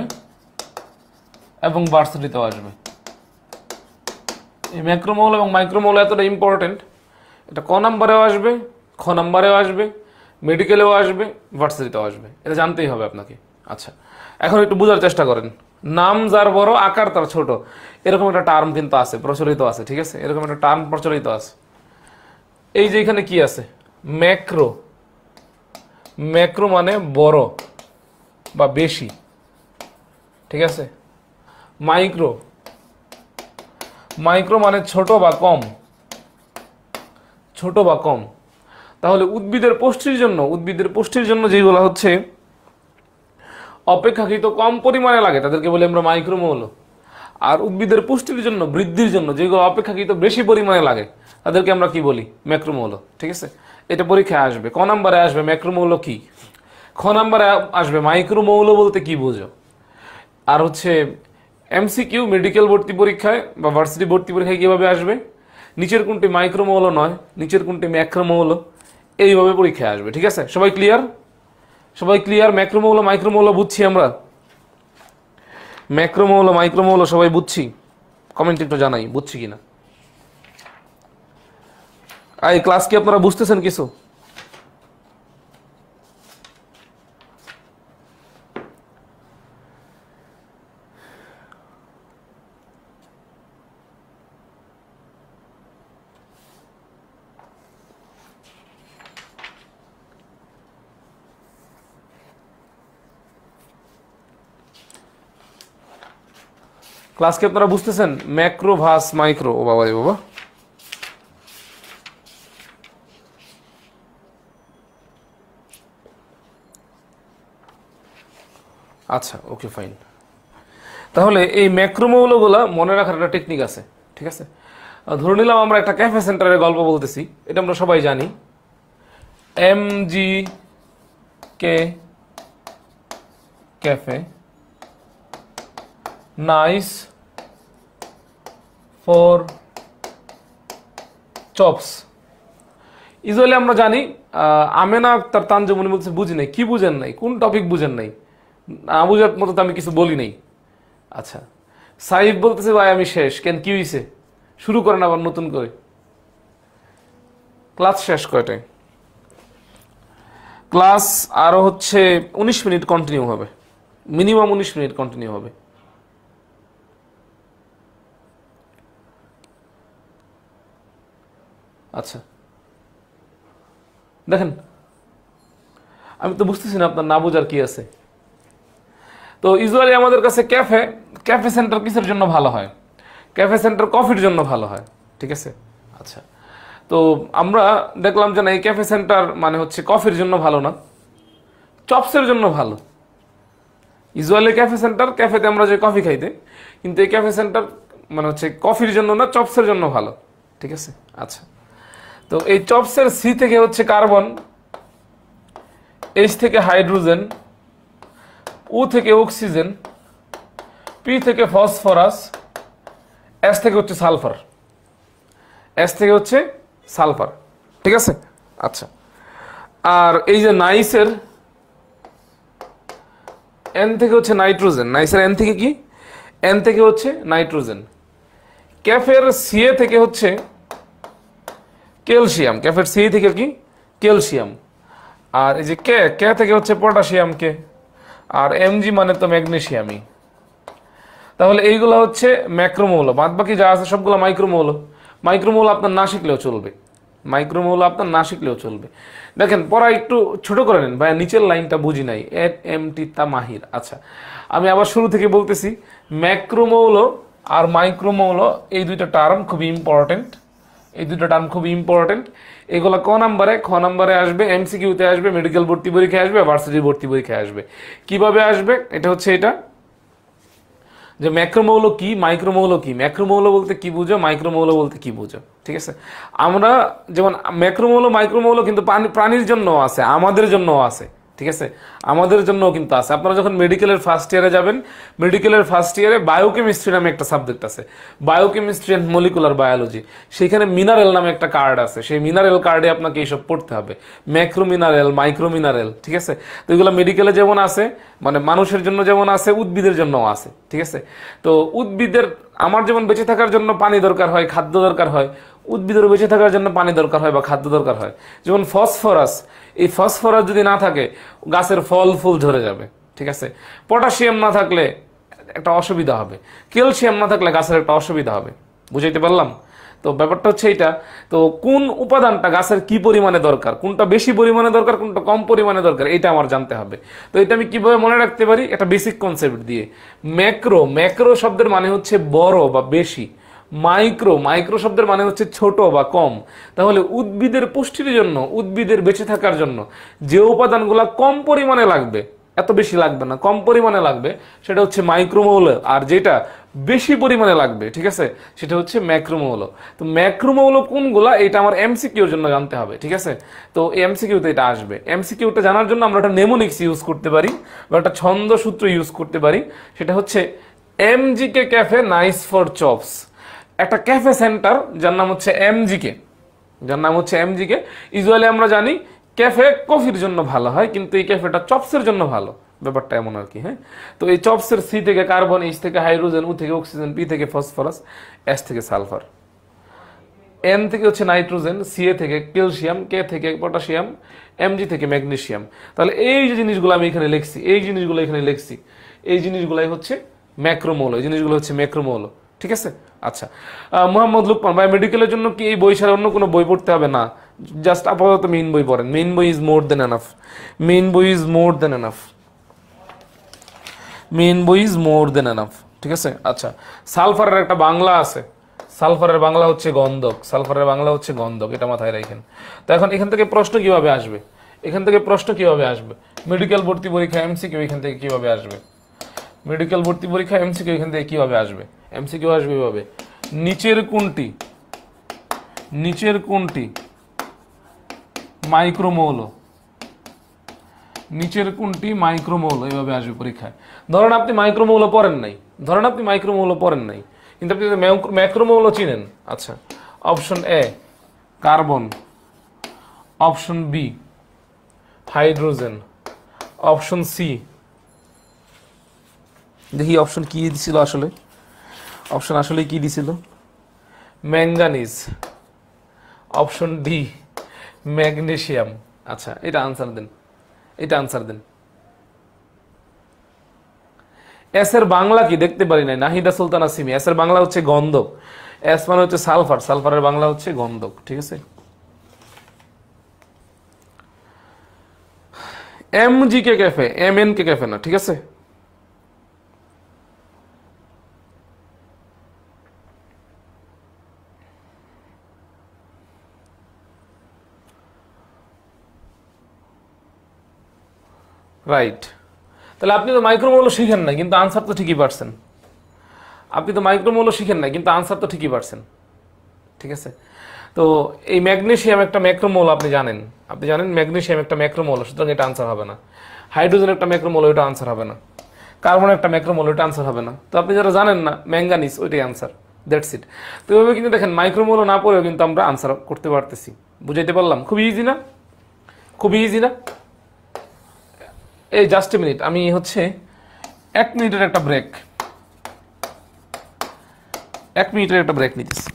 Speaker 1: এবং ভার্সিটিতেও আসবে। এই ম্যাক্রোমৌল এবং মাইক্রোমৌল এতটা ইম্পর্টেন্ট, এটা ক নম্বরেও আসবে, খ নম্বরেও আসবে, মেডিকেলেও আসবে, ভার্সিটিতেও আসবে। এটা জানতেই হবে আপনাকে। আচ্ছা, এখন একটু বোঝার চেষ্টা করেন। নাম যার বড়, আকার তার ছোট, এরকম একটা টার্ম কিন্তু আছে, প্রচলিত আছে, ঠিক আছে। এরকম একটা টার্ম প্রচলিত আছে। এই যে এখানে কি আছে? ম্যাক্রো মানে বড় বা বেশি, ঠিক আছে। মাইক্রো মানে ছোট বা কম। তাহলে উদ্ভিদের পুষ্টির জন্য যেগুলো হচ্ছে অপেক্ষাকৃত কম পরিমাণে লাগে, তাদেরকে বলি আমরা মাইক্রোমৌল। আর উদ্ভিদের পুষ্টির জন্য, বৃদ্ধির জন্য যেগুলো অপেক্ষাকৃত বেশি পরিমাণে লাগে, তাদেরকে আমরা কি বলি? ম্যাক্রোমৌল, ঠিক আছে। এটা পরীক্ষায় আসবে। ক নম্বরে আসবে ম্যাক্রোমৌল কি, খ নম্বরে আসবে মাইক্রোমৌল বলতে কি বোঝো। আর হচ্ছে এমসিকিউ মেডিকেল ভর্তি পরীক্ষায় বা ভার্সিটি ভর্তি পরীক্ষায় কিভাবে আসবে, নিচের কোনটি মাইক্রোমৌল নয়, নিচের কোনটি ম্যাক্রোমৌল, এইভাবে পরীক্ষায় আসবে, ঠিক আছে। সবাই ক্লিয়ার? ম্যাক্রোমৌল মাইক্রোমৌল বুঝছি আমরা? ম্যাক্রোমৌল মাইক্রোমৌল সবাই বুঝছি? কমেন্ট একটু জানাই বুঝছি কিনা। এই ক্লাস কি আপনারা বুঝতেছেন কিছু? ক্লাস কি আপনারা বুঝতেছেন? Macro verse micro. ও বাবা রে বাবা, আচ্ছা ওকে ফাইন। তাহলে এই ম্যাক্রোমৌলগুলা মনে রাখার একটা টেকনিক আছে, ঠিক আছে? ধরে নিলাম আমরা একটা ক্যাফে সেন্টারের গল্প বলতেছি, এটা আমরা সবাই জানি। MGK cafe, nice for chops. Usually আমরা জানি আমেনা আক্তার তানজুমনি বলছে বুঝি নাই। কি বুঝেন নাই? কোন টপিক বুঝেন নাই? না বুঝার মতো তো আমি কিছু বলি নাই। আচ্ছা, সাইফ বলতেছে ভাই আমি শেষ। কেন, কি হয়েছে? শুরু করেন আবার নতুন করে। ক্লাস শেষ কয়টায়? ক্লাস আরো হচ্ছে 19 মিনিট কন্টিনিউ হবে, মিনিমাম 19 মিনিট কন্টিনিউ হবে। আচ্ছা দেখেন, আমি তো বুঝতেছি না আপনার না বোঝার কি আছে। তো ইউজুয়ালি আমাদের কাছে ক্যাফে সেন্টার কিসের জন্য ভালো হয়? ক্যাফে সেন্টার কফির জন্য ভালো হয়, ঠিক আছে? আচ্ছা, তো আমরা দেখলাম যে না, এই ক্যাফে সেন্টার মানে হচ্ছে কফির জন্য ভালো না, চপসের জন্য ভালো। ইউজুয়ালি ক্যাফে সেন্টার, ক্যাফেতে আমরা যে কফি খাইতে, কিন্তু এই ক্যাফে সেন্টার মানে হচ্ছে কফির জন্য না, চপসের জন্য ভালো, ঠিক আছে? আচ্ছা, তো এই চপসের সি থেকে হচ্ছে কার্বন, এইচ থেকে হাইড্রোজেন, ও থেকে অক্সিজেন, পি থেকে ফসফরাস, এস থেকে হচ্ছে সালফার, এস থেকে হচ্ছে সালফার, ঠিক আছে? আচ্ছা, আর এই যে নাইসের এন থেকে হচ্ছে নাইট্রোজেন, নাইসের এন থেকে কি? এন থেকে হচ্ছে নাইট্রোজেন। ক্যাফের সিএ থেকে হচ্ছে ক্যালসিয়াম, ক্যাফের সি থেকে কি? ক্যালসিয়াম। আর এই যে কে থেকে হচ্ছে পটাশিয়াম কে, আর এমজি মানে তো ম্যাগনেসিয়ামই। তাহলে এইগুলো হচ্ছে ম্যাক্রোমৌল, বাদ বাকি যা আছে সবগুলো মাইক্রোমৌল। মাইক্রোমৌল আপনার না শিখলেও চলবে, মাইক্রোমৌল আপনার না শিখলেও চলবে। দেখেন পড়া একটু ছোট করে নেন ভাইয়া, নিচের লাইনটা বুঝি নাই। এম টি তা মাহির। আচ্ছা, আমি আবার শুরু থেকে বলতেছি, ম্যাক্রোমৌল আর মাইক্রোমৌল এই দুইটা টার্ম খুবই ইম্পর্টেন্ট, এই দুটো টার্ম খুব ইম্পর্টেন্ট। এগুলো ক নাম্বারে? খ নাম্বারে আসবে, এমসিকিউতে আসবে, মেডিকেল ভর্তি পরীক্ষায় আসবে, ভার্সিটি ভর্তি পরীক্ষায় আসবে। কিভাবে আসবে? এটা হচ্ছে এটা যে ম্যাক্রোমৌল কি, মাইক্রোমৌল কি। ম্যাক্রোমৌল বলতে কি বুঝো, মাইক্রোমৌল বলতে কি বুঝো, ঠিক আছে? আমরা যেমন ম্যাক্রোমৌল মাইক্রোমৌল কিন্তু প্রাণীর জন্য আছে, আমাদের জন্য আছে, ঠিক আছে? আমাদের জন্য কিন্তু আছে। আপনারা যখন মেডিকেলের ফার্স্ট ইয়ারে যাবেন, মেডিকেলের ফার্স্ট ইয়ারে বায়োকেমিস্ট্রি নামে একটা সাবজেক্ট আছে, বায়োকেমিস্ট্রি অ্যান্ড মলিকুলার বায়োলজি। সেখানে মিনারেল নামে একটা কার্ড আছে, সেই মিনারেল কার্ডে আপনাকে এইসব পড়তে হবে, ম্যাক্রো মিনারেল, মাইক্রো মিনারেল, ঠিক আছে? তো এগুলো মেডিকেলে যেমন আছে, মানে মানুষের জন্য যেমন আছে, উদ্ভিদের জন্য আছে, ঠিক আছে? তো উদ্ভিদের, আমার যেমন বেঁচে থাকার জন্য পানি দরকার হয়, খাদ্য দরকার হয়, উদ্ভিদের বেঁচে থাকার জন্য পানি দরকার হয় বা খাদ্য দরকার হয়। যেমন ফসফরাস, এই ফসফরাস যদি না থাকে গাছের ফল ফুল ঝরে যাবে, ঠিক আছে? পটাশিয়াম না থাকলে একটা অসুবিধা হবে, ক্যালসিয়াম না থাকলে গাছের একটা অসুবিধা হবে। বুঝাইতে পারলাম? তো ব্যাপারটা হচ্ছে এইটা। তো কোন উপাদানটা গাছের কি পরিমাণে দরকার, কোনটা বেশি পরিমাণে দরকার, কোনটা কম পরিমাণে দরকার, এটা আমার জানতে হবে। তো এটা আমি কিভাবে মনে রাখতে পারি? একটা বেসিক কনসেপ্ট দিয়ে। ম্যাক্রো শব্দের মানে হচ্ছে বড় বা বেশি, মাইক্রো শব্দের মানে হচ্ছে ছোট বা কম। তাহলে উদ্ভিদের পুষ্টির জন্য, উদ্ভিদের বেঁচে থাকার জন্য যে উপাদানগুলো কম পরিমাণে লাগবে, এত বেশি লাগবে না, কম পরিমাণে লাগবে, সেটা হচ্ছে মাইক্রোমৌল। আর যেটা বেশি পরিমাণে লাগবে, ঠিক আছে, সেটা হচ্ছে ম্যাক্রোমৌল। তো ম্যাক্রোমৌল কোনগুলা, এটা আমার এমসিকিউর জন্য জানতে হবে, ঠিক আছে? তো এমসিকিউতে এটা আসবে। এমসিকিউটা জানার জন্য আমরা একটা নেমোনিক্স ইউজ করতে পারি বা একটা ছন্দ সূত্র ইউজ করতে পারি। সেটা হচ্ছে এমজিকে ক্যাফে নাইস ফর চপস। একটা ক্যাফে সেন্টার যার নাম হচ্ছে এমজিকে, ইউজুয়ালি আমরা জানি ক্যাফে কফির জন্য ভালো হয়, কিন্তু এই ক্যাফেটা চপসের জন্য ভালো, ব্যাপারটা এমন আর কি। হ্যাঁ, তো এই চপসের সি থেকে কার্বন, এইচ থেকে হাইড্রোজেন, ও থেকে অক্সিজেন, পি থেকে ফসফরাস, এস থেকে সালফার। এন থেকে হচ্ছে নাইট্রোজেন, সিএ থেকে ক্যালসিয়াম, কে থেকে পটাশিয়াম, এমজি থেকে ম্যাগনেসিয়াম। তাহলে এই যে জিনিসগুলো আমি এখানে লিখছি, এই জিনিসগুলো এখানে লিখছি, এই জিনিসগুলাই হচ্ছে ম্যাক্রোমৌল, এই জিনিসগুলো হচ্ছে ম্যাক্রোমৌল। ঠিক আছে? আচ্ছা, মোহাম্মদ লুকমান ভাই, মেডিকেলের জন্য কি এই বই ছাড়া অন্য কোনো বই পড়তে হবে? না, জাস্ট আপাতত মেইন বই পড়েন। মেইন বই is more than enough. Main বই is more than enough. Main বই ইজ মোর দেন এনাফ। ঠিক আছে? আচ্ছা, সালফারের একটা বাংলা আছে, সালফারের বাংলা হচ্ছে গন্ধক। সালফারের বাংলা হচ্ছে গন্ধক, এটা মাথায় রাখেন। তো এখন এখান থেকে প্রশ্ন কিভাবে আসবে? এখান থেকে প্রশ্ন কিভাবে আসবে? মেডিকেল ভর্তি পরীক্ষা এমসিকিউ এখান থেকে কিভাবে আসবে? মেডিকেল ভর্তি পরীক্ষা এমসিকিউ এখান থেকে কিভাবে আসবে? এমসিকিউ আসবে এভাবে, নিচের কোনটি, নিচের কোনটি মাইক্রোমৌল, নিচের কোনটি মাইক্রোমৌল, এইভাবে আসবে পরীক্ষায়। ধরেন আপনি মাইক্রোমৌল পড়েন নাই, ধরেন আপনি মাইক্রোমৌল পড়েন নাই, কিন্তু আপনি ম্যাক্রোমৌল চিনেন। আচ্ছা, option A carbon, option B hydrogen, option C, দেখি অপশন কি দিছিল আসলে, অপশন আসলে কি দিছিল, ম্যাঙ্গানিজ, অপশন ডি ম্যাগনেসিয়াম। আচ্ছা, এটা আনসার দেন, এটা আনসার দেন। এস এর বাংলা কি দেখতে পারি নাই, নাহিদা সুলতানা সিমি। এস এর বাংলা হচ্ছে গন্ধক, এস মানে হচ্ছে সালফার, সালফারের বাংলা হচ্ছে গন্ধক। ঠিক আছে? এম জি কে ক্যাফে, এম এন কে ক্যাফে না। ঠিক আছে? রাইট। তাহলে আপনি তো মাইক্রোমৌল শিখেন না, কিন্তু আনসার তো ঠিকই পারছেন। আপনি তো মাইক্রোমৌল শিখেন না, কিন্তু আনসার তো ঠিকই পারছেন। ঠিক আছে? তো এই ম্যাগনেসিয়াম একটা ম্যাক্রোমৌল, আপনি জানেন, আপনি জানেন ম্যাগনেসিয়াম একটা ম্যাক্রোমৌল, সুতরাং এটা আনসার হবে না। হাইড্রোজেন একটা ম্যাক্রোমৌল, ওইটা আনসার হবে না। কার্বন একটা ম্যাক্রোমৌল, ওইটা আনসার হবে না। তো আপনি যারা জানেন না, ম্যাঙ্গানিজ, ওইটাই আনসার। That's it. তো এভাবে কিন্তু দেখেন, মাইক্রোমৌল না পড়েও কিন্তু আমরা আনসার করতে পারতেছি। বুঝাইতে পারলাম? খুবই ইজি না? খুবই ইজি না? এই জাস্ট এ মিনিট, আমি হচ্ছে 1 মিনিটের একটা ব্রেক, 1 মিনিটের একটা ব্রেক নিতেছি।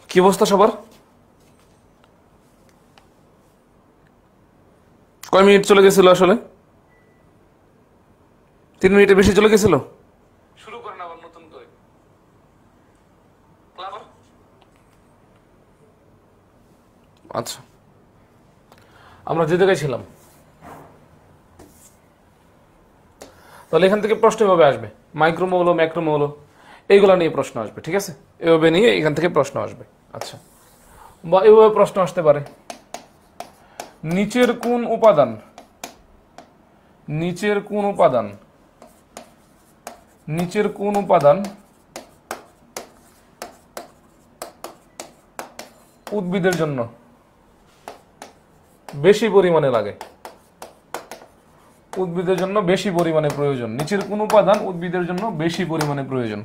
Speaker 1: কি অবস্থা সবার? কয় মিনিট চলে গেছিল আসলে? 3 মিনিটের বেশি চলে গেছিল। শুরু করেন আবার নতুন করে। আচ্ছা, আমরা যে জায়গায় ছিলাম, তাহলে এখান থেকে প্রশ্ন এভাবে আসবে, মাইক্রোমৌল ম্যাক্রোমৌল এইগুলা নিয়ে প্রশ্ন আসবে। ঠিক আছে, এভাবে নিয়ে এখান থেকে প্রশ্ন আসবে। আচ্ছা, বা এভাবে প্রশ্ন আসতে পারে, নিচের কোন উপাদান উদ্ভিদের জন্য বেশি পরিমাণে লাগে, উদ্ভিদের জন্য বেশি পরিমাণে প্রয়োজন? নিচের কোন উপাদান উদ্ভিদের জন্য বেশি পরিমাণে প্রয়োজন?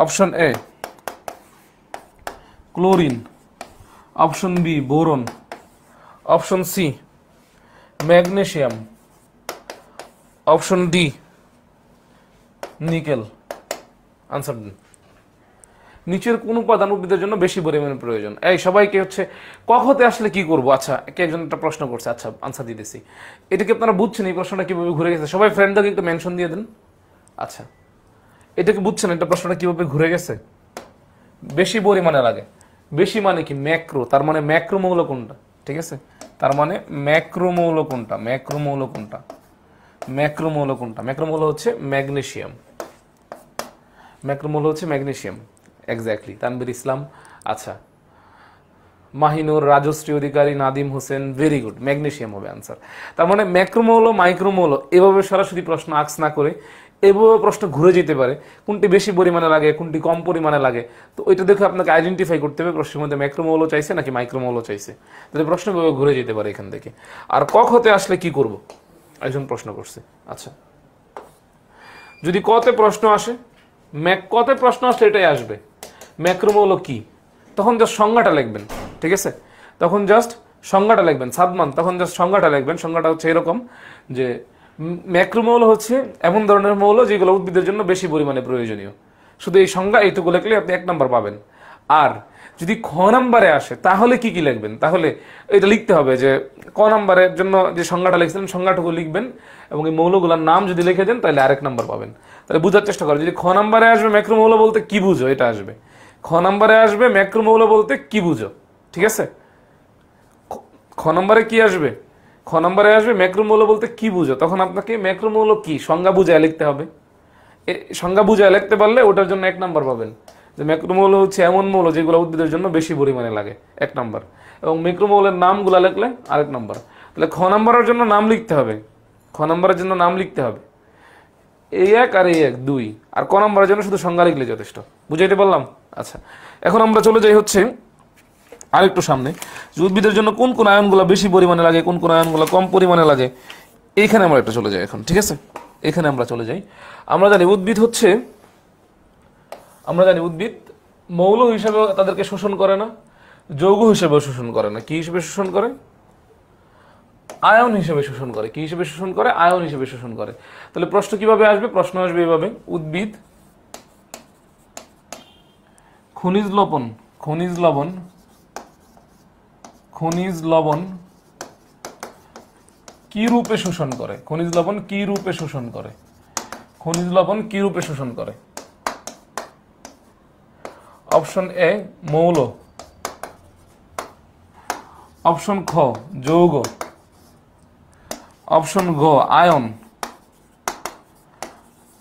Speaker 1: Option A chlorine, option B boron, option C magnesium, option D nickel. Answer দিন। নিচের কোন উপাদান উদ্ভিদের জন্য বেশি পরিমাণে প্রয়োজন? এই সবাইকে হচ্ছে কখতে আসলে কি করব? আচ্ছা, কে একজন একটা প্রশ্ন করছে, আচ্ছা আনসার দিতেছি। এটাকে আপনারা বুঝছেন এই প্রশ্নটা কিভাবে ঘুরে গেছে? সবাই ফ্রেন্ডকে একটু মেনশন দিয়ে দেন। আচ্ছা, এটাকে বুঝছেন এটা প্রশ্নটা কিভাবে ঘুরে গেছে? বেশি পরিমাণে লাগে, বেশি মানে কি? ম্যাক্রো, তার মানে ম্যাক্রোমৌল কোনটা? ঠিক আছে, তার মানে ম্যাক্রোমৌল কোনটা? ম্যাক্রোমৌল হচ্ছে ম্যাগনেসিয়াম। এক্স্যাক্টলি, তানভীর ইসলাম। আচ্ছা, Mahinur, Rajashree Adhikari, Nadim Hossain, very good, magnesium হবে আনসার। তার মানে ম্যাক্রোমৌল মাইক্রোমৌল এভাবে সরাসরি প্রশ্ন আক্স না করে এভাবে প্রশ্ন ঘুরে যেতে পারে, কোনটি বেশি পরিমাণে লাগে, কোনটি কম পরিমাণে লাগে। তো ওইটা দেখে আপনাকে আইডেন্টিফাই করতে হবে প্রশ্নের মধ্যে ম্যাক্রোমৌল চাইছে নাকি মাইক্রোমৌল চাইছে। তাহলে প্রশ্ন ঘুরে যেতে পারে এখান থেকে। আর কখতে আসলে কি করব? একজন প্রশ্ন করছে। আচ্ছা, যদি কতে প্রশ্ন আসে, কতে প্রশ্ন আসলে এটাই আসবে, ম্যাক্রোমৌল কি, তখন জাস্ট সংজ্ঞাটা লিখবেন। ঠিক আছে, তখন জাস্ট সংজ্ঞাটা লিখবেন। সাদমান, তখন জাস্ট সংজ্ঞাটা লিখবেন। সংজ্ঞাটা হচ্ছে এরকম যে ম্যাক্রোমৌল হচ্ছে এমন ধরনের মৌল যেগুলো উদ্ভিদের জন্য বেশি পরিমাণে প্রয়োজনীয়। শুধু এই সংজ্ঞা এইটুকু লিখলে আপনি 1 নাম্বার পাবেন। আর যদি খ নাম্বারে আসে তাহলে কি কি লিখবেন, তাহলে এটা লিখতে হবে যে ক নাম্বারের জন্য যে সংজ্ঞাটা লিখছিলেন সংজ্ঞাটুকু লিখবেন এবং এই মৌলগুলোর নাম যদি লিখে দেন তাহলে আরেক নাম্বার পাবেন। তাহলে বুঝার চেষ্টা করো, যদি খ নাম্বারে আসবে ম্যাক্রোমৌল বলতে কি বুঝো, এটা আসবে খ নাম্বারে আসবে ম্যাক্রোমৌল বলতে কি বুঝো, ঠিক আছে। খ নাম্বারে কি আসবে, খ নাম্বারে আসবে ম্যাক্রোমৌল বলতে কি বুঝো, তখন আপনাকে ম্যাক্রোমৌল কি সংজ্ঞা বুঝায় লিখতে হবে। সংজ্ঞা বুঝায় লিখতে পারলে ওটার জন্য 1 নাম্বার পাবেন, যে ম্যাক্রোমৌল হচ্ছে এমন মৌল যেগুলো উদ্ভিদের জন্য বেশি পরিমাণে লাগে, 1 নাম্বার। এবং ম্যাক্রোমৌলের নামগুলা লিখলে আরেক নাম্বার। তাহলে খ নাম্বারের জন্য নাম লিখতে হবে, খ নাম্বারের জন্য নাম লিখতে হবে A1 আর A1 2, আর ক নাম্বারের জন্য শুধু সংজ্ঞা লিখলে যথেষ্ট। বুঝাইতে পারলাম? আচ্ছা, এখন আমরা চলে যাই হচ্ছে আরেকটু সামনে, যে উদ্ভিদের জন্য কোন কোন আয়নগুলো বেশি পরিমাণে লাগে, কোন কোন আয়নগুলো কম পরিমাণে লাগে, এইখানে আমরা একটা চলে যাই এখন, ঠিক আছে। এখানে আমরা চলে যাই। আমরা জানি উদ্ভিদ হচ্ছে, আমরা জানি উদ্ভিদ মৌল হিসেবে তাদেরকে শোষণ করে না, যৌগ হিসেবেও শোষণ করে না, কি হিসেবে শোষণ করে, আয়ন হিসেবে শোষণ করে। কি হিসেবে শোষণ করে, আয়ন হিসেবে শোষণ করে। তাহলে প্রশ্ন কিভাবে আসবে, প্রশ্ন আসবে এভাবে, উদ্ভিদ খনিজ লবণ, খনিজ লবণ, খনিজ লবণ কি রূপে শোষণ করে, খনিজ লবণ কি রূপে শোষণ করে, খনিজ লবণ কি রূপে শোষণ করে। অপশন এ মৌল, অপশন খ যৌগ, অপশন গ আয়ন,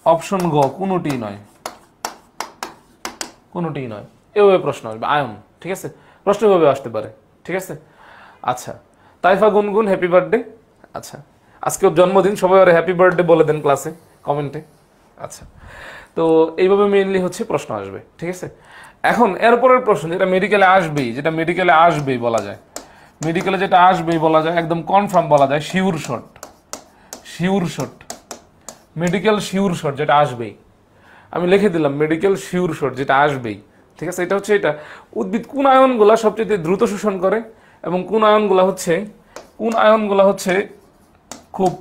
Speaker 1: অপশন গ কোনটি নয়, কোনটি নয়। এভাবে প্রশ্ন আসবে, আয়ন, ঠিক আছে। প্রশ্ন এভাবে আসতে পারে, ঠিক আছে। আচ্ছা, তাইফা গুনগুন হ্যাপি বার্থডে। আচ্ছা, আজকে ওর জন্মদিন, সবাই ওর হ্যাপি বার্থডে বলে দেন ক্লাসে কমেন্টে। আচ্ছা, তো এইভাবে মেইনলি হচ্ছে প্রশ্ন আসবে, ঠিক আছে। এখন এরপরের প্রশ্ন যেটা মেডিকেলে আসবেই, যেটা মেডিকেলে আসবেই বলা যায়, মেডিকেলে যেটা আসবেই বলা যায়, একদম কনফার্ম বলা যায়, sure shot, sure shot, medical sure shot যেটা আসবেই। আমি লিখে দিলাম মেডিকেল শিওর শট যেটা আসবেই, ঠিক আছে। এটা হচ্ছে, এটা উদ্ভিদ কোন আয়নগুলা সবচেয়ে দ্রুত শোষণ করে এবং কোন আয়নগুলা হচ্ছে, কোন আয়নগুলা হচ্ছে খুব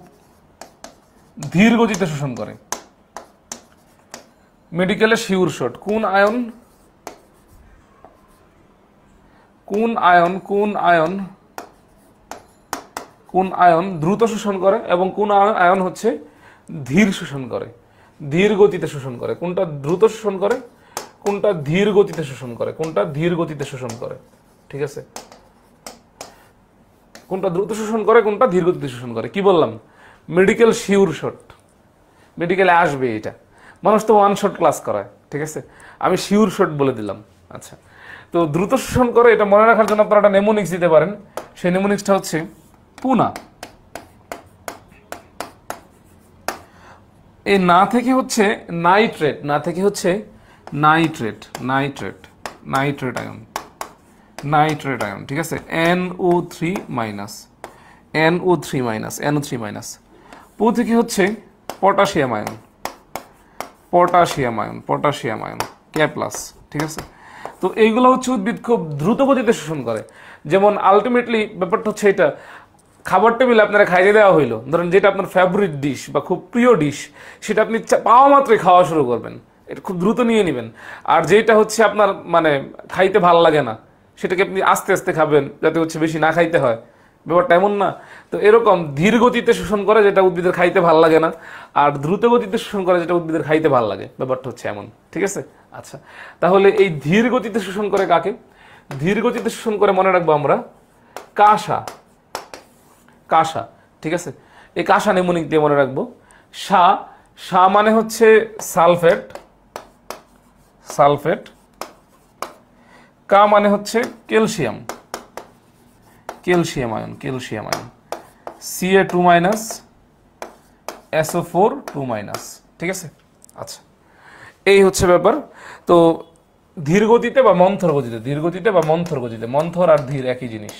Speaker 1: ধীর গতিতে শোষণ করে। মেডিকেলে শিওর শট, কোন আয়ন, কোন আয়ন, কোন আয়ন, কোন আয়ন দ্রুত শোষণ করে এবং কোন আয়ন হচ্ছে ধীর শোষণ করে, ধীর গতিতে শোষণ করে। কোনটা দ্রুত শোষণ করে, কোনটা ধীর গতিতে শোষণ করে, কোনটা ধীর গতিতে শোষণ করে, ঠিক আছে। কোনটা দ্রুত শোষণ করে, কোনটা ধীর গতিতে শোষণ করে। কি বললাম, মেডিকেল শিওর শট, মেডিকেলে আসবে এটা। মানুষ তো ওয়ান শট ক্লাস করায়, ঠিক আছে, আমি শিওর শট বলে দিলাম। আচ্ছা, তো দ্রুত শোষণ করে, এটা মনে রাখার জন্য আপনারা একটা নেমোনিক্স দিতে পারেন। সেই নেমোনিক্সটা হচ্ছে পুনা। এই না থেকে হচ্ছে নাইট্রেট, না থেকে হচ্ছে nitrate, nitrate, nitrate ion, nitrate ion, ঠিক আছে। NO3 minus, NO3 minus, NO3 minus. পু থেকে হচ্ছে potassium ion, potassium ion, potassium ion, K plus, ঠিক আছে। তো এইগুলো হচ্ছে উদ্ভিদ খুব দ্রুত গতিতে শোষণ করে। যেমন আলটিমেটলি ব্যাপারটা হচ্ছে এটা, খাবার টেবিলে আপনারা খাইয়ে দেওয়া হইলো, ধরেন যেটা আপনার ফেভারিট ডিশ বা খুব প্রিয় ডিশ, সেটা আপনি পাওয়া মাত্রই খাওয়া শুরু করবেন, এটা খুব দ্রুত নিয়ে নেবেন। আর যেটা হচ্ছে আপনার মানে খাইতে ভালো লাগে না, সেটাকে আপনি আস্তে আস্তে খাবেন, যাতে হচ্ছে বেশি না খাইতে হয়। ব্যাপারটা এমন না? তো এরকম ধীর গতিতে শোষণ করে যেটা উদ্ভিদের খাইতে ভালো লাগে না, আর দ্রুত গতিতে শোষণ করে যেটা উদ্ভিদের খাইতে ভালো লাগে, ব্যাপারটা হচ্ছে এমন, ঠিক আছে। আচ্ছা, তাহলে এই ধীর গতিতে শোষণ করে কাকে, ধীর গতিতে শোষণ করে মনে রাখবো আমরা কাঁসা, কাঁসা, ঠিক আছে। এই কাঁসা নেমোনিক দিয়ে মনে রাখবো। সা, সা মানে হচ্ছে সালফেট, সালফেট। কা মানে হচ্ছে calcium, calcium ion, calcium ion. Ca2 minus, SO4 2 minus, ঠিক আছে। আচ্ছা, এই হচ্ছে ব্যাপার। তো ধীর গতিতে বা মন্থর গতিতে, ধীর গতিতে বা মন্থর গতিতে, মন্থর আর ধীর একই জিনিস।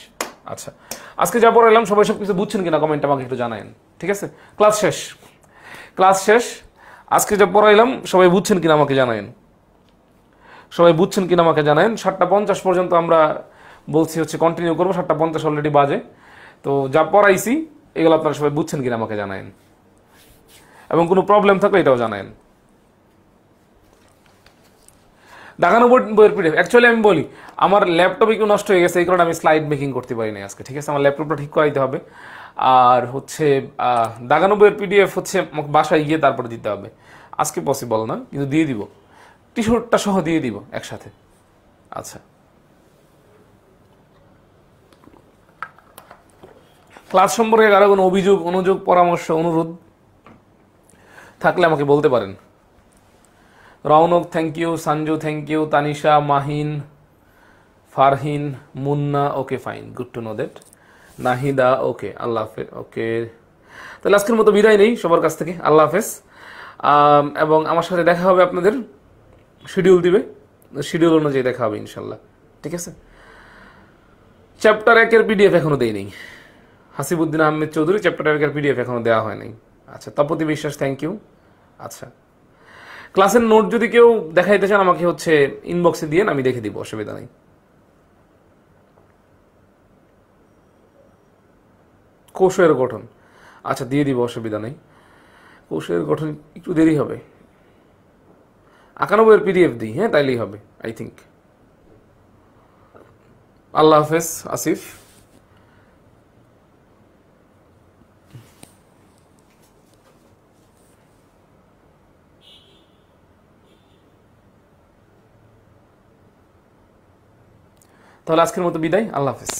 Speaker 1: আচ্ছা, আজকে যা পড়াইলাম সবাই সব কিছু বুঝছেন কিনা কমেন্ট আমাকে একটু জানায়েন, ঠিক আছে। ক্লাস শেষ, ক্লাস শেষ। আজকে যা পড়াইলাম সবাই বুঝছেন কিনা আমাকে জানায়েন, সবাই বুঝছেন কিনা আমাকে জানায়েন। 7:50 পর্যন্ত আমরা বলছি হচ্ছে কন্টিনিউ করবো, 7:50 অলরেডি বাজে। তো যা পড়াইছি এগুলো আপনারা সবাই বুঝছেন কিনা আমাকে জানায়েন, এবং কোনো প্রবলেম থাকলে এটাও জানায়েন। দাগানো বইয়ের পিডিএফ অ্যাকচুয়ালি আমি বলি আমার ল্যাপটপ একটু নষ্ট হয়ে গেছে, এই কারণে আমি স্লাইড মেকিং করতে পারি না আজকে, ঠিক আছে? আমার ল্যাপটপটা ঠিক করাইতে হবে। আর হচ্ছে দাগানো বইয়ের পিডিএফ হচ্ছে আমাকে বাসায় গিয়ে তারপরে দিতে হবে, আজকে পসিবল না, কিন্তু দিয়ে দিব, টি শার্টটা সহ দিয়ে দিব একসাথে। আচ্ছা, ক্লাস সম্পর্কে কারো কোনো অভিযোগ, অনুযোগ, পরামর্শ, অনুরোধ থাকলে আমাকে বলতে পারেন। Rounak thank you, Sanju thank you, Tanisha, Mahin, Farhin, Munna okay fine, good to know that, Nahida okay, Allah হাফেজ ওকে। তাহলে আজকের মতো বিদায় নেই সবার কাছ থেকে, আল্লাহ হাফেজ। এবং আমার সাথে দেখা হবে, আপনাদের শিডিউল দিবে, শিডিউল অনুযায়ী দেখা হবে ইনশাল্লাহ, ঠিক আছে? চ্যাপ্টার 1-এর পিডিএফ এখনো দেই নেই, হাসিবুদ্দিন আহমেদ চৌধুরী, চ্যাপ্টার 1-এর পিডিএফ এখনো দেওয়া হয় নাই। আচ্ছা, তপতি বিশ্বাস থ্যাংক ইউ। আচ্ছা, ক্লাসের নোট যদি কেউ দেখাইতে চান আমাকে হচ্ছে ইনবক্সে দিয়ে আমি দেখে দিব, অসুবিধা নেই। কোষের গঠন আচ্ছা দিয়ে দিব, অসুবিধা নেই। কোষের গঠন একটু দেরি হবে, 91-এর পিডিএফ দিই, হ্যাঁ তাইলেই হবে আই থিঙ্ক। আল্লাহ হাফেজ আসিফ। তাহলে আজকের মতো বিদায়, আল্লাহ হাফেজ।